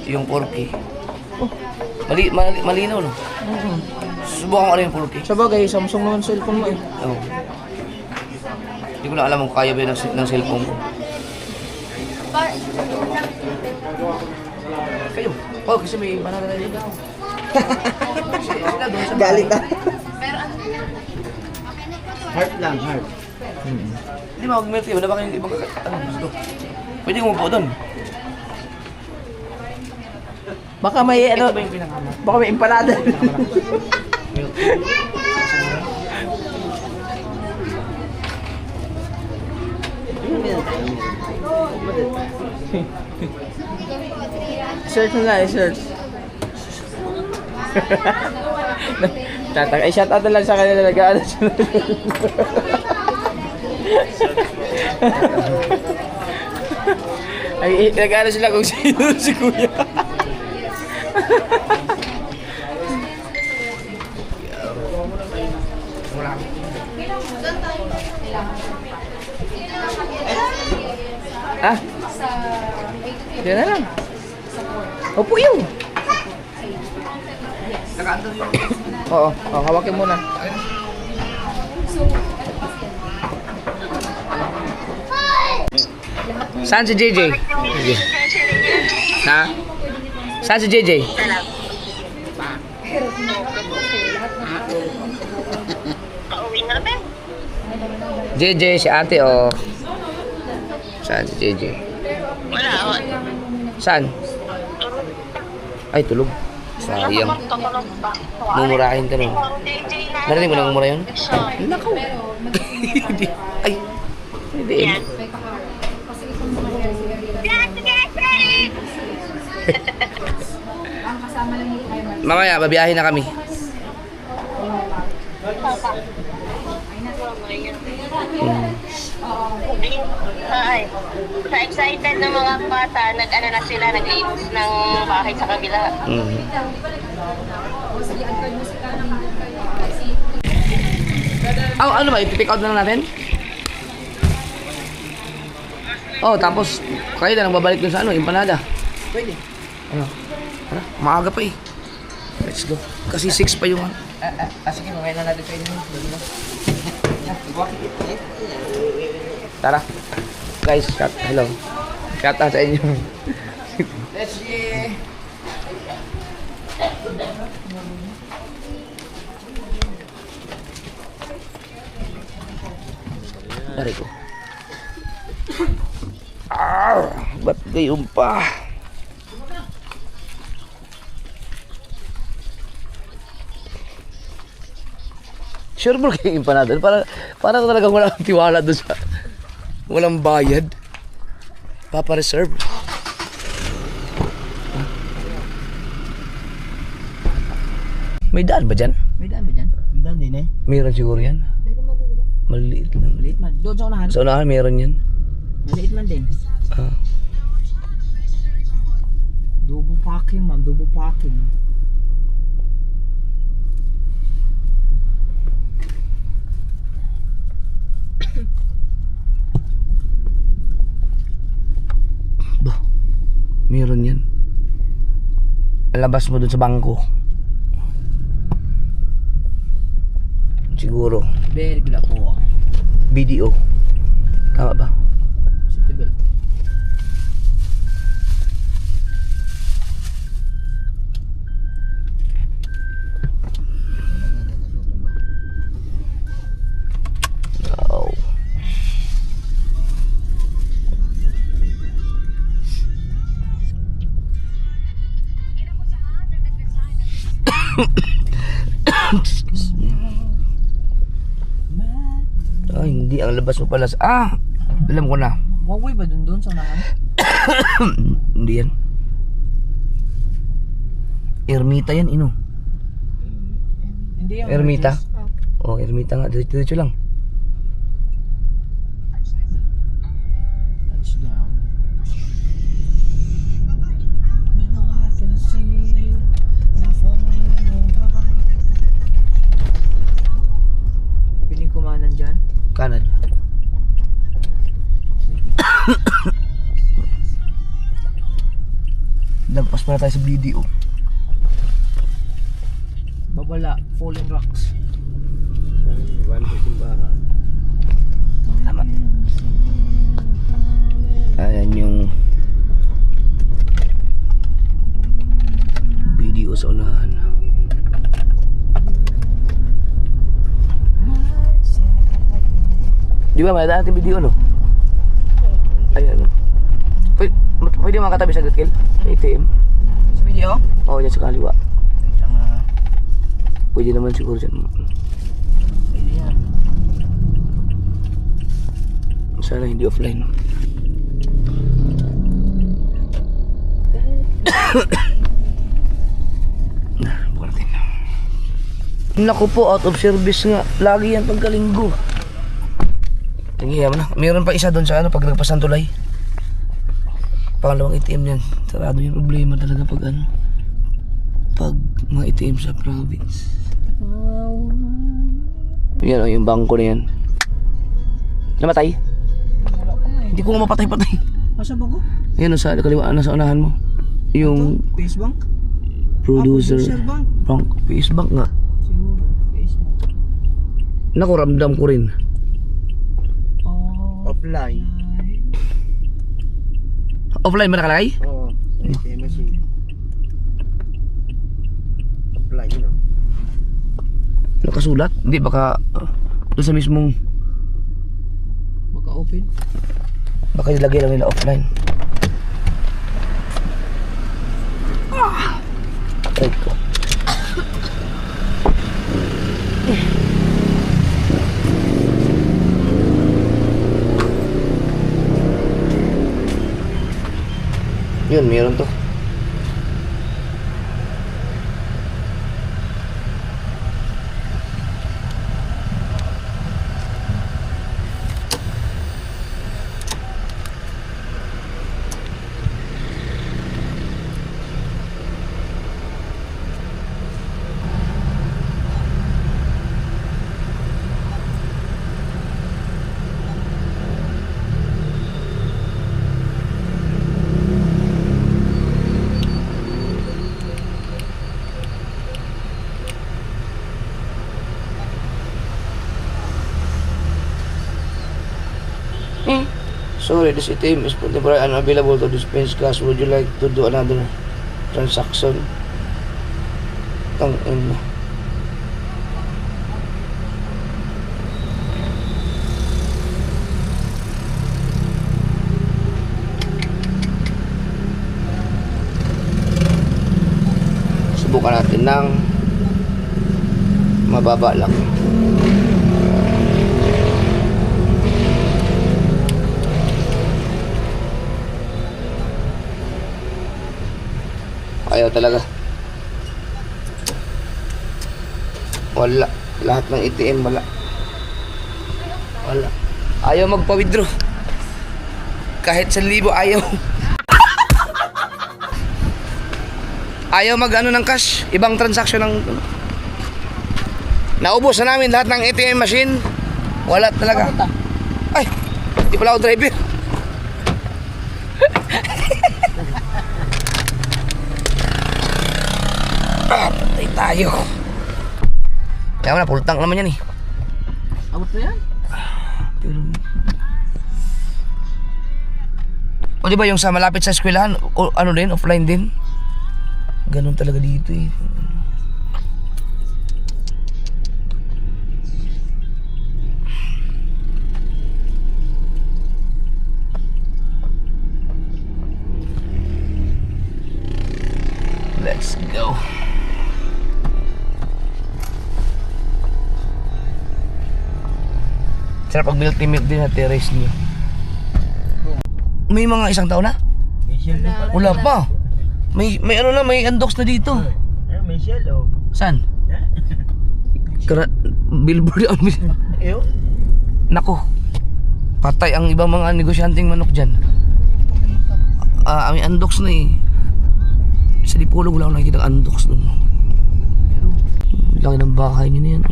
yung 4K. Malinaw no? Subukan ko rin yung 4K. Sa bagay, Samsung naman cellphone mo eh. Oo. Hindi ko lang alam kung kaya ba yun ng cellphone ko. Kayo. Oh, kasi may banana na yun. Galit na. Pero ano na lang. Heart lang, heart. Hindi mag-milk tea. Wala ba kayong ibang gusto? Pwede ko mabuo doon. Baka may ano, Ito ba yung pinakama? baka may empanada. Milk tea. Ano meron tayo? Search mo na, search. Ay, shout out na lang sa kanila, nag-ano sila. Ay, nag-ano sila kung sino si Kuya. Ah? Diyan na lang. Opo yun. Oo, hawakin mo na. Saan si JJ? Ha? Saan si JJ? JJ, si ate o... Saan si JJ? Saan? Ay, tulog. Sayang. Mumurahin ka nun. Narinig mo na mumura yun? Nakaw. Ay. Hindi. Mamaya, babiyahin na kami. Ay, sa excited ng mga bata, nag-ano na sila, nag-iibos ng bahay sa kabila. Oh, ano ba? I-pick out na lang natin? Oh, tapos kayo na nang babalik dun sa ano, empanada. Pwede. Ano? Tara, maaga pa eh. Let's go. Kasi 6 pa yung ano. Sige, mamaya na natin sa inyo. Tara. Guys, hello. Shout out sa inyo. Let's see. Pare ko. Ba't gayon pa? Sure bro kayo empanada. Para talagang walang tiwala doon sa walang bayad. Papa-reserve. May daan ba dyan? May daan ba dyan? May daan din eh. Meron siguro yan. Maliit lang. Maliit man. Doon sa unahan. Sa unahan meron yan. Maliit man din. Ah. Double packing, ma'am. Double packing. Bah, meron yan. Labas mo dun sa bangko. Siguro. Very good ako. BDO. Tama ba? City belt. Oh. Ay, hindi. Ang labas mo pala sa... Ah! Alam ko na. Huawei ba doon sa unahan? Hindi yan. Ermita yan, ino. Hindi yung Ermita? Oh, Ermita nga. Diretso lang. Touchdown. Now I can see you falling apart. Piling kumanan dyan? Kanan. Lagpas pala tayo sa BDO. Babala, falling rocks. Tama. Ayan yung BDO sa unahan. Di ba may daan natin BDO, no? Ayan, no? Pwede makatabi sa Gatkil? Sa ATM? Sa video? Oo, dyan sa kaliwa. Isang Pwede naman siguro dyan. pwede yan. Sana hindi offline. Buka natin. Naku po, out of service nga. Lagi yan pagkalinggo. Tingnan mo na. Meron pa isa doon sa ano, pag nagpasan tulay. Pangalawang ATM yan. Sarado yung problema talaga pag ano. Pag mga ATM sa province. Yan o, yung bangko na yan. Namatay? Hindi ko nga mapatay-patay. Asa ba ko? Yan o, sa kaliwaan na sa unahan mo. Yung Face bank? producer. bank? Bank. Face bank nga. Siguro, face bank. Naku, ramdam ko rin. Offline. Offline ba nakalagay? Oo. ATM machine. Offline yun. Nakasulat? Hindi, baka doon sa mismong Baka open. baka nilagay lang nila offline. Try ko. Yun, meron to. Sorry, this ATM is temporarily unavailable to dispense cash. Would you like to do another transaction? Tangin na. Subukan natin ng mababa lang. Ayaw talaga. Wala. Lahat ng ATM wala. Wala. Ayaw magpa-withdraw. Kahit 1,000 ayaw. Ayaw mag-ano ng cash. Ibang transaction ng... Naubos na namin lahat ng ATM machine. Wala talaga. Ay! Di pala ako driver. Patay tayo. Kaya mo na, full tank naman yan eh. Abot na yan? Pero... O diba yung sa malapit sa eskwelahan, o, ano din, offline din? Ganun talaga dito eh. Let's go. Sarap pag milk din na terrace niyo. May mga isang taon na? May shell na pala. Wala pa. May ano na, may undox na dito. May shell oh. Saan? Billboard ang Eyo? Nako. Patay ang ibang mga negosyanteng manok dyan. May undox na eh. Sa Dipolog wala akong nakikita ang undox doon. Laki ng bahay niyo na yan.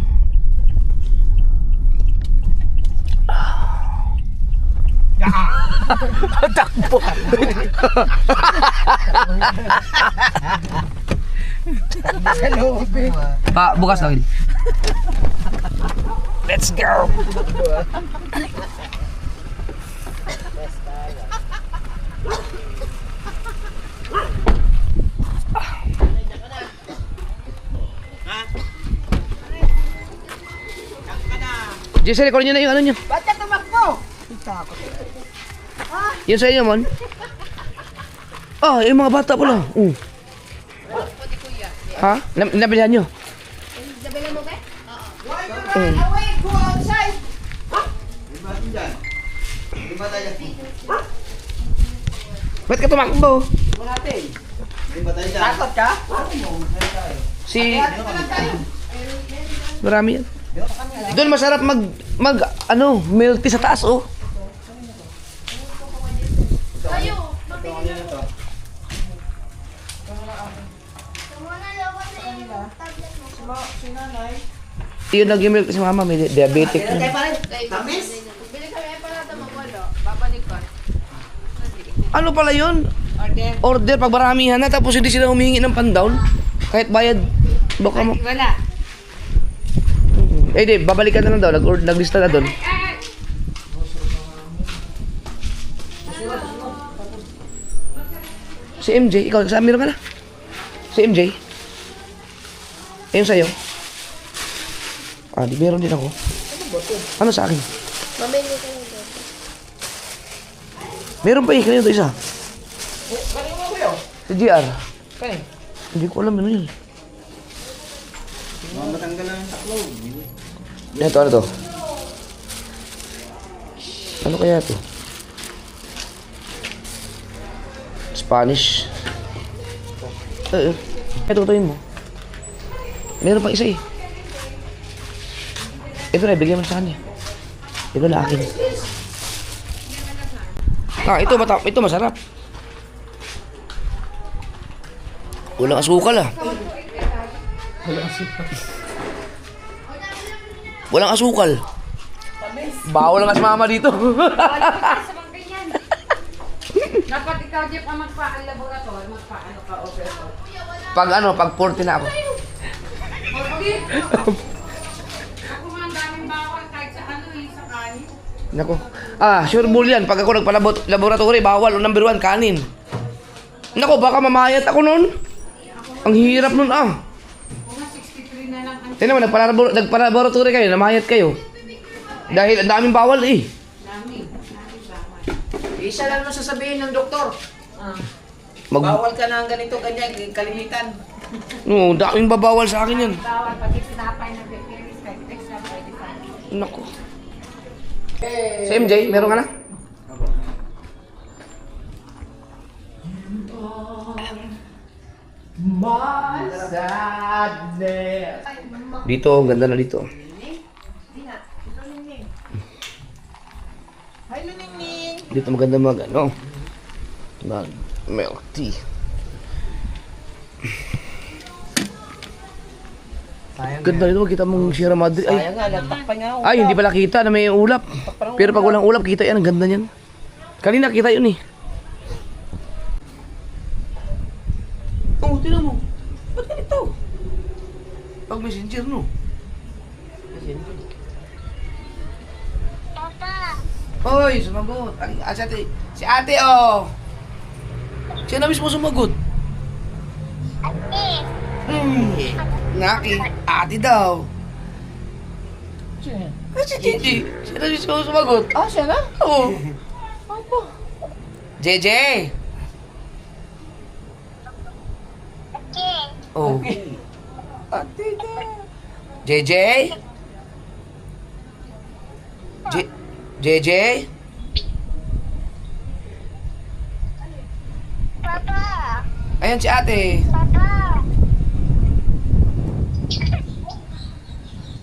Takbo. Pa, bukas lagi. Let's go. Jesse, record nyo na yung ano nyo. Ba't ka tumakbo? Yun sa inyo, Mon? Yung mga bata pala. Ha? Nabilihan nyo? Nabili mo ba? Away, go outside! Ba't ka tumakbo? Takot ka? Si... Marami yan. Doon masarap ano, milk tea sa taas, oh. Yun nag-milk tea si mama, may diabetic yun. Bili kami para ito magwalo. Babalik ko. Ano pala yun? Order pag maramihan na tapos hindi sila humingi ng pan-down. Kahit bayad. Baka mo. Wala. Eh di, babalikan na lang daw. Naglista na doon. Si MJ, ikaw, sa meron ka na? Si MJ? Ayun sa'yo? Ah, di meron din ako. Ano sa akin? Mamili kayo doon. Meron pa kanina ito isa. Kanino mo kuya? Si GR. Kanino? Hindi ko alam ano yun. Ito, ano to? Ano kaya to? Spanish. Ito, tutuin mo. Meron pang isa eh. Ito na, bigyan mo sa kanya. Ito na akin. Ah, ito masarap. Walang asukal ah. Walang asukal. Bawal nga si mama dito. Dapat ikaw, Jeff, ang magpa-laboratory, magpa-ano ka, operator. Pag 40 na ako. Ako nga ang daming bawal kahit sa ano eh, sa kanin. Nako. Ah, sure bull yan. Pag ako nagpa-laboratory, bawal. O number 1, kanin. Nako, baka mamayat ako nun. Ang hirap nun ah. Kung nga 63 na lang ang Tingnan mo, nagpa-laboratory kayo, namayat kayo. Dahil ang daming bawal eh. dami. Isa lang mo sasabihin ng doktor. Mag- Bawal ka na ang ganito, ganyan, kalimitan. No, daming babawal sa akin yan. Bawal pati sinapay ng bacteria, kahit extra pwede pa. Nako. Sa MJ, meron ka na? Dito, ang ganda na dito. Dito maganda mag milk tea. Ganda dito, kita mong Sierra Madre. Ay, Kaya nga, nagtakpan nga ako. ay, hindi pala kita na may ulap. Pero pag walang ulap, kita yan. Ang ganda niyan. Kanina kita yun eh. Oh, tinan mo. Ba't ganito? Pag messenger, no? Hoy, sumagot. Si ate. Si ate, oh. Siya na mismo sumagot. Naki. Ate daw. Si Gigi. Siya na mismo sumagot. Ah, siya na? Oo. JJ. Oh. JJ? JJ? Papa! Ayan si ate. Papa!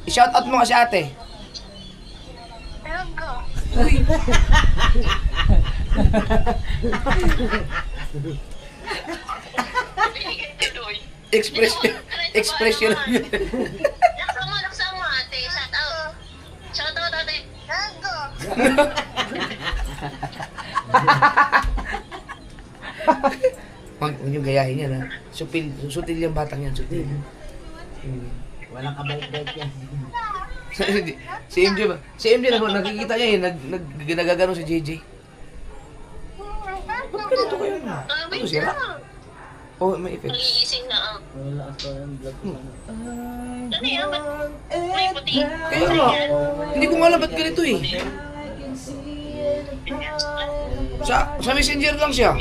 I-shoutout mo nga si ate. Logo! Expression lang yun. Naksama, ate. Shout out. Shout out, ate. Logo! Huwag niyong gayahin yan ha. Sutil yung batang yan, sutil. Walang kabait-bait yan. Si MJ ba? Si MJ nakikita niya eh, nagagano si JJ. Ba't ganito kayo na? Ano sira? Oh, may effects. Nagigising na ang. Ano yan? Ba't may puti? Kaya nga, hindi ko nga alam ba't ganito eh. Sa messenger lang siya.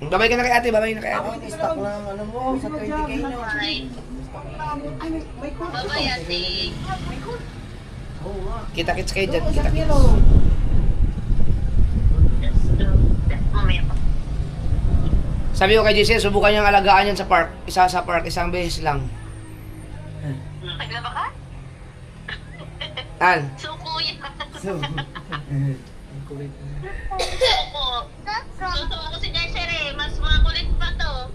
Babay ka na kay ate, babay na kay ate. Stock ng ano mo, sa 30k na. Bye. Bye-bye, ate. Kita-kits kayo dyan, kita-kits. mamaya pa. Sabi ko kay JC, subukan niyang alagaan yan sa park. Isa sa park, isang beses lang. Naglaba ka? An? Suko yan. Suko. Suko ako si Jesser eh. Mas makulit pa to.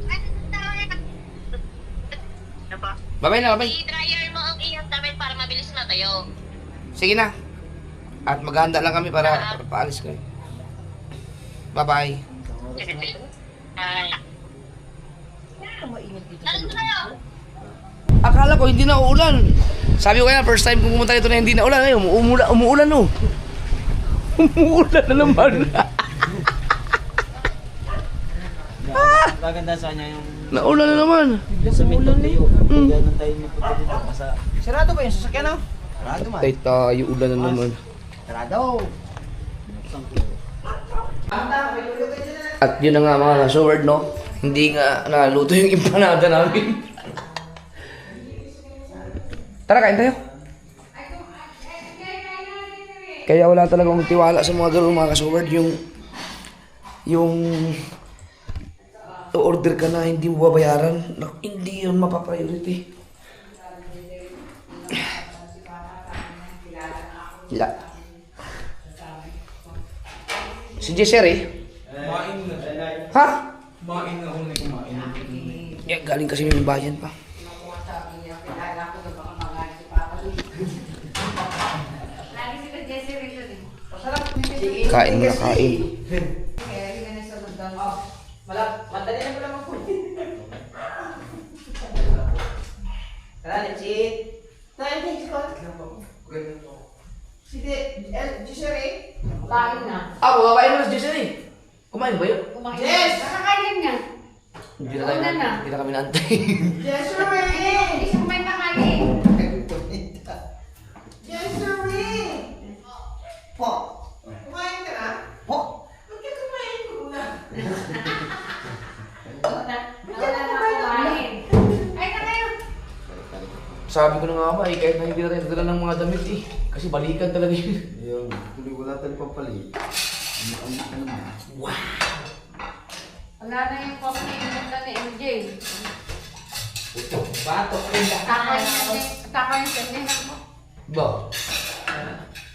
Ano ba? Babay na, babay. I-dryer mo ang iyong damit para mabilis matayo. Sige na. At maghahanda lang kami para paalis kayo. Bye-bye. Ay. Ano kayo? Akala ko hindi na uulan. Sabi ko kaya, first time kung pumunta dito na hindi na ulan. Ngayon, umuulan oh. Umuulan na naman. Maganda sa kanya yung Naulan na naman. sa Mindong tayo. Ganun tayo mapunta dito. Sarado ba yung sasakyan no? Sarado man. Tay tayo, ulan na naman. Sarado. At yun na nga mga ka-sword, no? Hindi nga naluto yung empanada namin. Tara, kain tayo. Kaya wala talagang tiwala sa mga ganun mga ka-sword. Yung order ka na, hindi mo babayaran. Naku, hindi yun mapapriority. Wala. Si Jesser eh. Ha? Kumain ako na kumain. Yeah, galing kasi may bayan pa. Kain mo na kain. Madali na pala magpunta. Tara, let's eat. Tayo, thanks ko. Si Jesser eh. Kain na. Babae mo na si Jesser eh. Kumain ba yun? Kumain. Yes! Nakakain na. Hindi na tayo, hindi na kami naantay. Jesser eh! Hindi siya kumain na kain. Jesser eh! Po! Kumain ka na? Po! Bakit kumain ko na? Wala na kumain. Ay na kayo. Sabi ko na nga ba eh, kahit na hindi na tayo nadala ng mga damit eh. Kasi balikan talaga yun. Yung tuloy wala tayong pampalit. Wow! Wala na yung coffee na ni MJ. Batok rin Kakain siya din ako. Ba?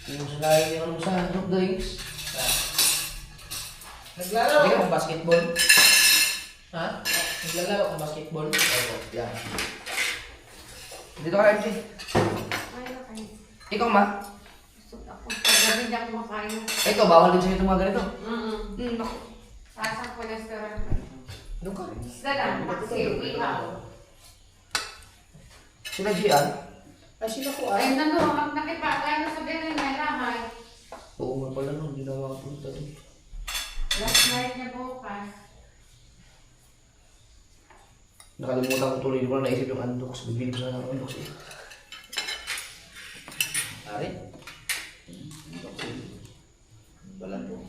Yung sa lahat yung ano sa soft drinks. Naglalaro ka ng basketball? Ha? Naglalaro ka ng basketball? Oo, yan. Dito ka MJ. Ay, nakain. Ikaw ma? Gusto ako. Paggabi niya kumakain. Ito, bawal din sa'yo itong mga ganito. Naku. Sasang cholesterol. Doon ka. Isda lang. Kasi uwihaw. Sila Gian? Ay, sila ko Ay, nano, nakipagay na sa birin niya lahay. Oo nga pala no, hindi na makapunta doon. Last night niya bukas. Nakalimutan ko tuloy, hindi ko na naisip yung undox. Bibili ko sana ng undox eh. Ari? Balat mo.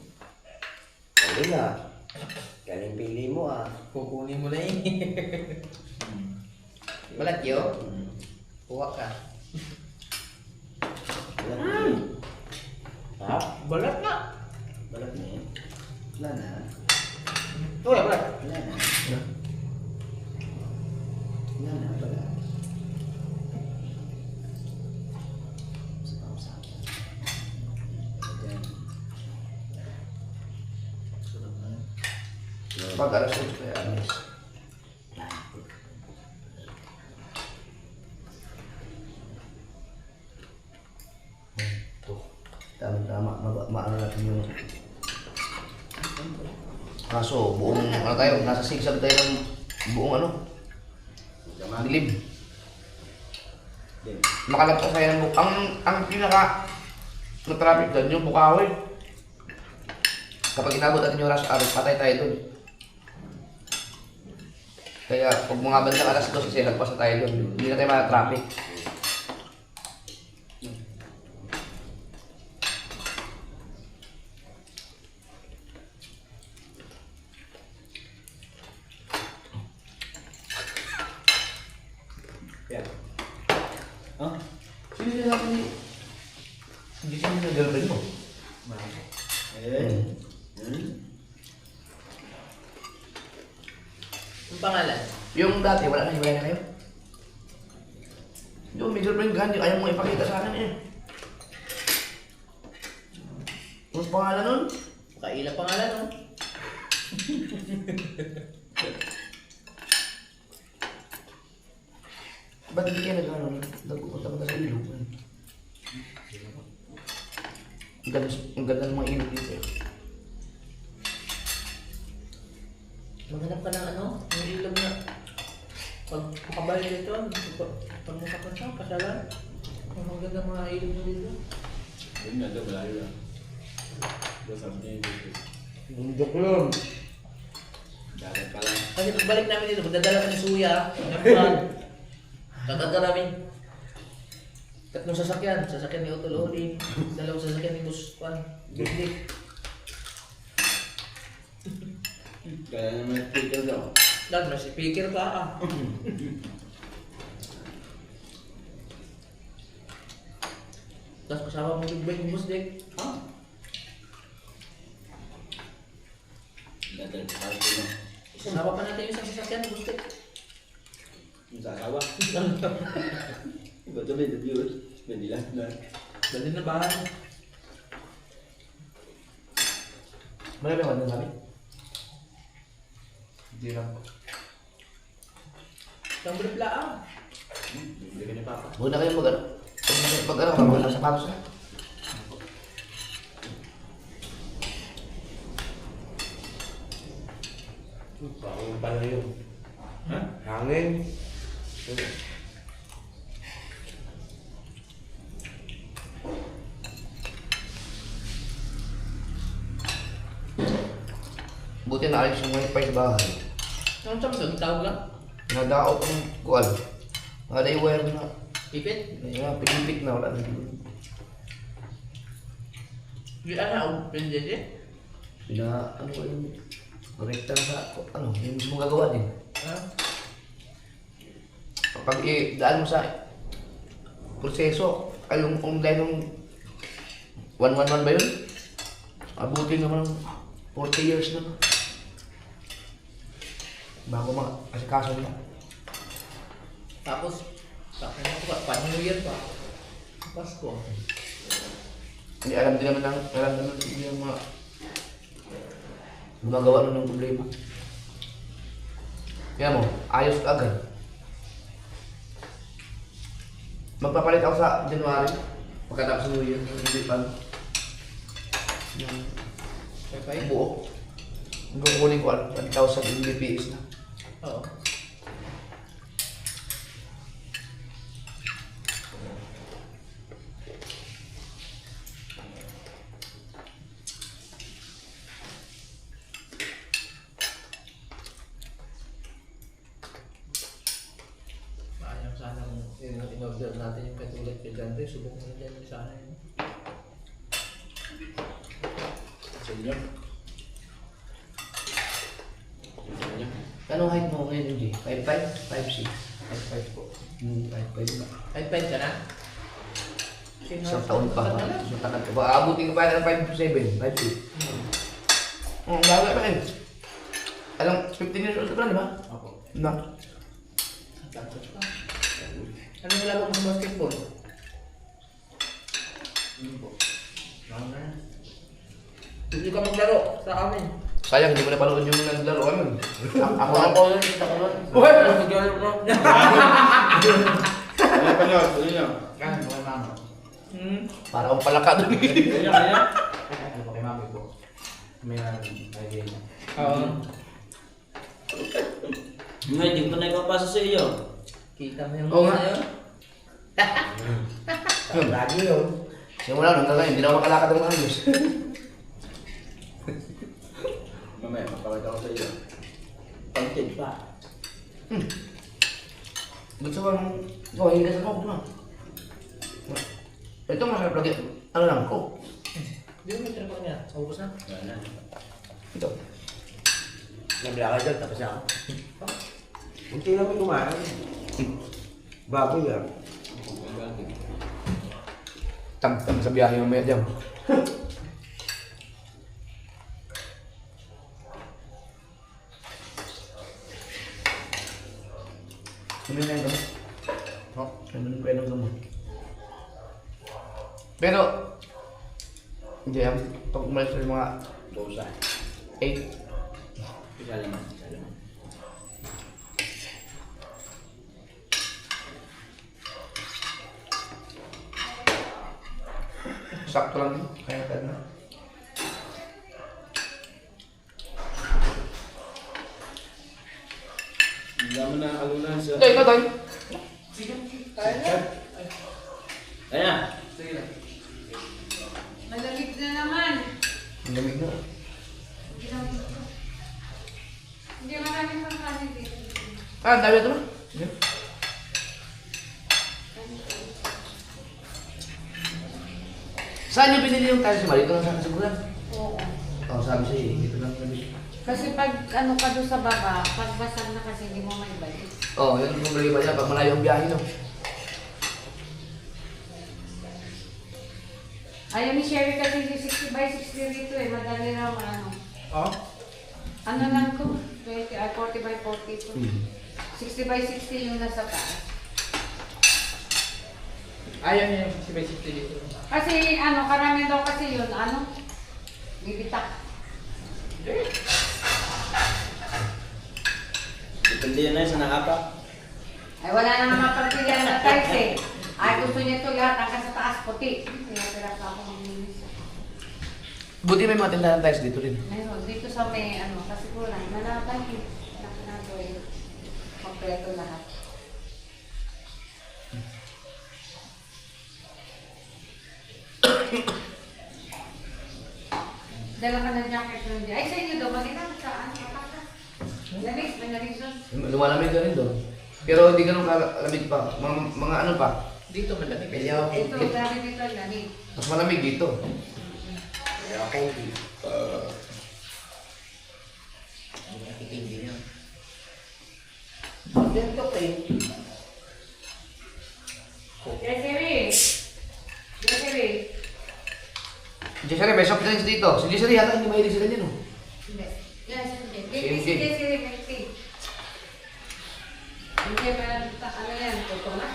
Galing ah. Galing pili mo ah. Kukunin mo na eh. Balat yo? Kuha ka. Balat na eh. Ha? Balat na. Balat na eh. Wala na. Uy, balat. Wala na. Wala na. Balat. Pag alas 8 kaya alas. Ito. Tama-tama. Maano natin yung... Kaso, buong ano tayo, nasa sigsag tayo ng buong ano. Dilim. Makalapos tayo ng buong. Ang pinaka na traffic doon, yung Bukawi. Kapag inabot natin yung rush hour, patay tayo doon. Kaya pag mga bandang alas 2 kasi nagpas na tayo doon, hindi na tayo ma-traffic. Yan. Huh? Sino sila natin ni... Hindi sila na girlfriend mo? Eh. Pangalan? Yung dati, wala na, hiwalay na kayo? Yung may girlfriend ka, hindi ayaw mo ipakita sa akin eh. Ano pangalan nun? Kaila pangalan, no? Ba't hindi kayo nag-ano? Nagpupunta sa ilog? Ang ganda ng mga ilog dito. Maghanap ka ng ano? Yung ilog na pag makabalik dito, pag makapunta, pasyalan. Ang maganda mga ilog mo dito. Yun nga, doon malayo lang. Doon sa amin dito. Bundok yun. Dagat pa lang. Kasi pagbalik namin dito, magdadala kami suya, napuan. Tatanda namin 3 sasakyan. Sasakyan ni Otol Oli, 2 sasakyan ni Bus Juan. Dik-dik. Kaya naman speaker daw. Dad, may speaker pa ah. Tapos kasama mo yung bike ni Bus Dik. Ha? Dagat pa rin mo. Kasama pa natin yung isang sasakyan ni Bus Dik. Yung sasawa. Ba't sabi, the viewers? Pwede lang na. Dali na bahan. Marami ako na namin. Hindi lang. Isang brief lang. Hindi ka ni Papa. Huwag na kayong mag-ano. Pag-ano, kapag nasa sapatos na. Bakit pala yun? Ha? Hangin. Buti na alis yung wifi sa bahay. Ano sabi doon? Tawag lang? Nadaot ang kuwan. Wala yung wire na. Ipit? Pinipit na, wala na. Hindi na, pwede siya. Ano ko yung rekta sa, yung mismo gagawa din. Ha? Kapag daan mo sa proseso, yung online ng 111 ba yun? Abutin naman ng 40 years na. Bago makasikaso niya. Tapos, sakay mo pa, New Year pa. Pasko. Hindi alam din naman yung mga gumagawa nun ng problema. Kaya mo, ayos agad. Magpapalit ako sa January. Pagkatapos ng New Year, hindi pa. Yung Wifi? buo. Hanggang kunin ko 1,000 Mbps na. Oo. Sayang sana in-order natin yung katulad kay Dante. Subok mo na dyan sana yun. Sa inyo? Sa inyo? Anong height mo ngayon, Hindi? 5'5"? 5'6"? 5'5" po. 5'5" na. Ay, pen ka na? Isang taon pa. Isang taon pa. Aabutin ka pa ng 5'7", 5'8". Ang bago pa rin. Alam, 15 years old ka pa, di ba? Ako. Na. Tapos pa. Ano yung laro mo sa basketball? Ano po? Hindi ka maglaro sa amin. Sayang, hindi mo napanood yung naglaro kami. Ako lang. Ako yun, kita ko nun. Uy! Maglaro ko. Ano pa nyo? Ano nyo? Kan, kay mama. Para akong palaka doon. Kaya kaya? Ano pa kay mami ko? May idea niya. Oo. Nga, hindi ko na ipapasa sa iyo. Kita mo yung Oo nga. sa'yo? Lagi yun. Simula hanggang ngayon, hindi na ako makalakad ng ayos. Mamaya, mapakita ko sa iyo. Kontin pa. Gusto ko nung gawin ka sa coke na. Ito masarap lagi. Ano lang, coke. Hindi mo may tripang niya. Ubus na. Wala na. Ito. Nabila ka dyan, tapos ako. Kunti lang may kumain. Baboy yan. Tam sa biyahe mamaya dyan. Pero, hindi yan. Pag umalis ko yung mga Bosa. 8. Isa naman. Isa naman. Sakto lang yun. Kaya ka na. Hindi mo na kalunan sa... Ito, ito, ito. Kaya. Malamig na naman. Ang lamig na. Hindi maraming pangkanin dito. Ah, ang dami ito na. Sige. Saan niyo pinili yung tayo si Marie? Ito lang sa kasiguran. Oo. Oo, sabi siya eh. Ito lang sabi. Kasi pag ano ka doon sa baba, pag basag na kasi hindi mo may balik. Oo, yun yung problema niya pag malayo ang biyahe no. Ayaw ni Sherry kasi 60 by 60 dito eh. Madali lang ano. Oh? Ano lang to? 40 by 40 to. 60 by 60 yung nasa taas. Ayaw niya yung si Basic dito. Kasi ano, karami daw kasi yun, ano? Bibitak. Depende yan na sa nakapa. Ay wala na naman pagpilihan na types eh. Ay gusto niya ito lahat, hanggang sa taas puti. Kaya pera pa ako maglinis. Buti may mga tindahan tayo dito rin. Meron, dito sa may ano, kasi kulang, malaban eh. Nakinado eh. Kompleto lahat. Dala ka ng jacket nun dyan. Ay, sa inyo daw, magina saan? Lamig, may lamig doon. Lumalamig ka rin doon. Pero hindi ganun kalamig pa. Mga ano pa. Dito malamig. Kaya Ito, grabe dito, lamig. mas malamig dito. Kaya ako hindi. Hindi niya. Ganito eh. Yes, Siri. Yes, Siri. Jessary, may soft drinks dito. Si Jessary yata hindi mahilig sila dyan oh. Hindi. Yes, hindi. Hindi. Yes, Siri, may tea. Hindi, pero ano yan, tutunak.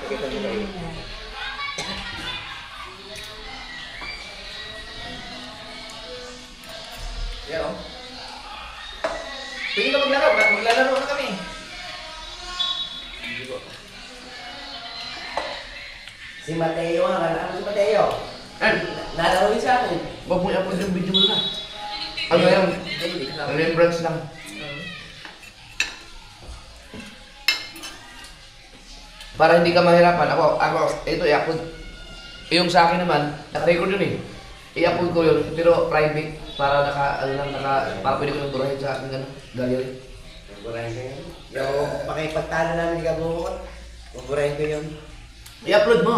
Yeah, oh. Pwede ka maglaro. Maglalaro na kami. Si Mateo nga, ano si Mateo? Eh, Nalaro din sa akin. huwag mo i-upload yung video mo na. Ano yan? Remembrance lang. Para hindi ka mahirapan. Ako, ito i-upload. Yung sa akin naman, naka-record yun eh. I-upload ko yun, pero private. Para para pwede ko nang burahin sa aking gallery. Buburahin ko yun. Yung pakipagtalo namin ni Gabukot, buburahin ko yun. I-upload mo.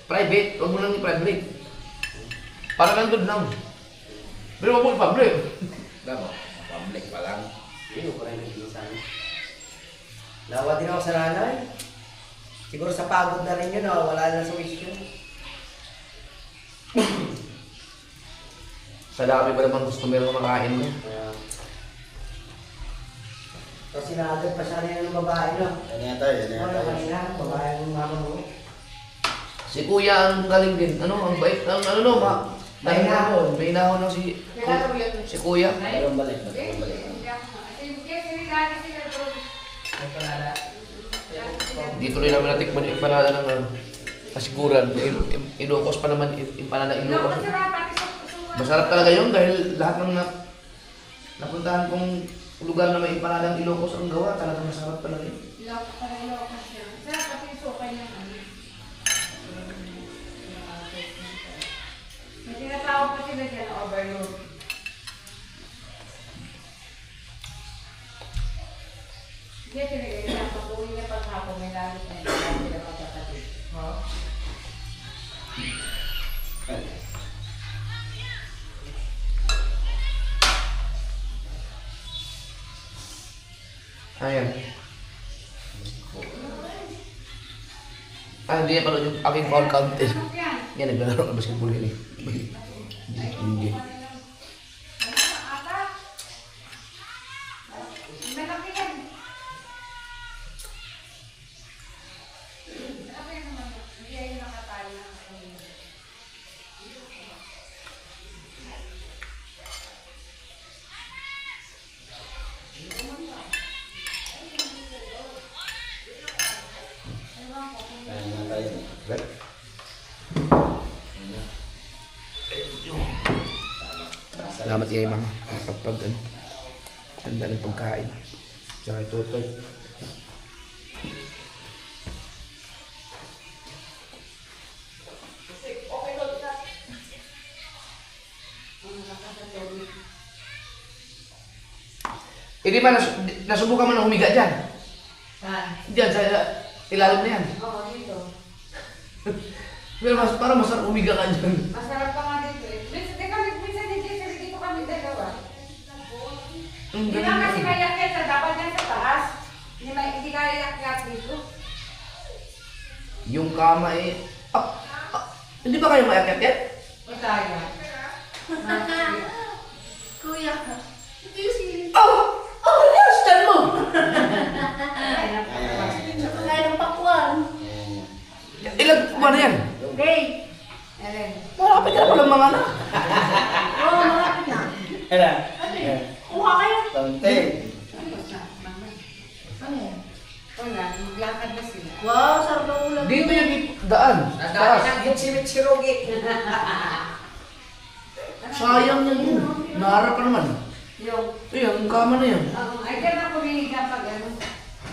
Private. Huwag mo nang i-public. Para nandun lang. Pero huwag mo i-public. Damo, public pa lang. Yun, buburahin ko yun sa amin. Nawa din ako sa nanay. Siguro sa pagod na rin yun, wala na sa wish yun. Sa dami pa naman customer na makain mo. Kasi naagad pa siya rin ng babae, no? Yan yan tayo. Yan yan Ano, tayo. kanina, babae ng mama mo. Si Kuya ang galing din. Ano, ang bait. May inahon. May inahon lang si Kuya. Mayroong balik. Mayroong balik. Yes, Siri, lahat sila doon. May panala. Dito rin namin natikman yung empanada ng kasiguran. Ilocos pa naman, empanada Ilocos. Masarap talaga yun dahil lahat ng napuntahan kong lugar na may empanada ng Ilocos ang gawa. Talagang masarap talaga yun. Sarap kasi sukay ng ano. May tinatawag pa sila dyan, overload. Hindi, tinigay na. Pag-uwi niya paghapon, may lamit na yun. Kaya sila magkakatid. Ayan. Hindi niya pala yung aking foul count eh. Yan, naglalaro ng basketball yun eh. Hindi. Salamat kay mama. Kapag ano, tanda ng pagkain. Tsaka itutoy. Hindi ba nasubukan mo na humiga dyan? Diyan, sa ilalim na yan. Oo, dito. Pero parang masarap humiga ka dyan. Masarap pa nga dito eh. Minsan dito kami dalawa. Hindi lang kasi kayakyat sa dapat yan sa taas. Hindi kayakyat dito. Yung kama eh. Hindi ba kayo mayakyat-yat? May kaya. Kuya, ito yung sili. Yes! Tan mo! Kaya ng pakwan. Ilang buwan na yan? Day. Marapit ka na palang mga anak. Oo, marami na. Ano? Kuha kayo. Tante. Ano yan? Wala, maglakad na sila. Wow, sarap ng ulam. Dito yung daan. Nadaan Taas. ng gitsimit-sirugi. Sayang yan yun. Naharap pa naman. Yung, Yung kama na yan. ay dyan ako hinihiga pag ano.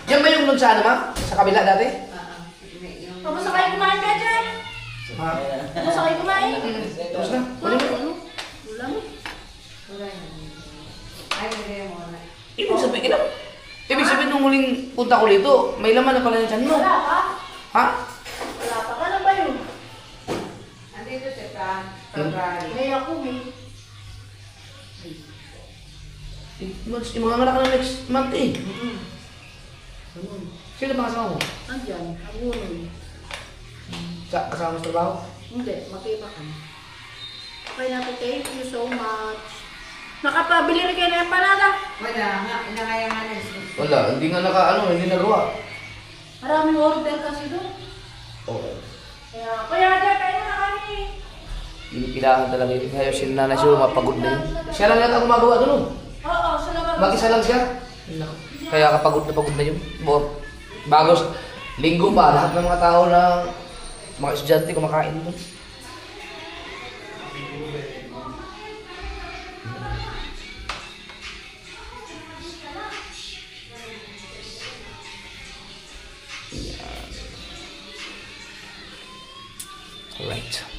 Yan ba yung nun sa ano ma? Sa kabila dati? Kamusta kayo kumain ka dyan? Ha? Kamusta kayo kumain? Tapos na? Wala mo ano? Ulam. Wala yan. Ay, hindi mo na. Ibig sabihin nung huling punta ko dito, may laman na pala yung tiyan mo. Wala pa. Ha? Wala pa. Ano ba yun? Andito siya sa February. May ako may. Yung mga anak ka na next month eh. Sino ba kasama mo? Andyan, ang unod. Kasama mo sa trabaho? Hindi, magkaiba ka. Okay na po, thank you so much. Nakapabili rin kayo na yung panada. Wala, inangayangan na siya. Wala, hindi nga hindi nagawa. Maraming order kasi doon. Okay. Kaya dyan, kayo na kami. Kailangan talaga yun. Kaya si nanay siguro mapagod na yun. Siya lang yata gumagawa doon. Oo, sa labas. Mag-isa lang siya. Kaya kapagod na yun. Bago linggo pa, lahat ng mga tao na mga estudyante kumakain doon. Alright.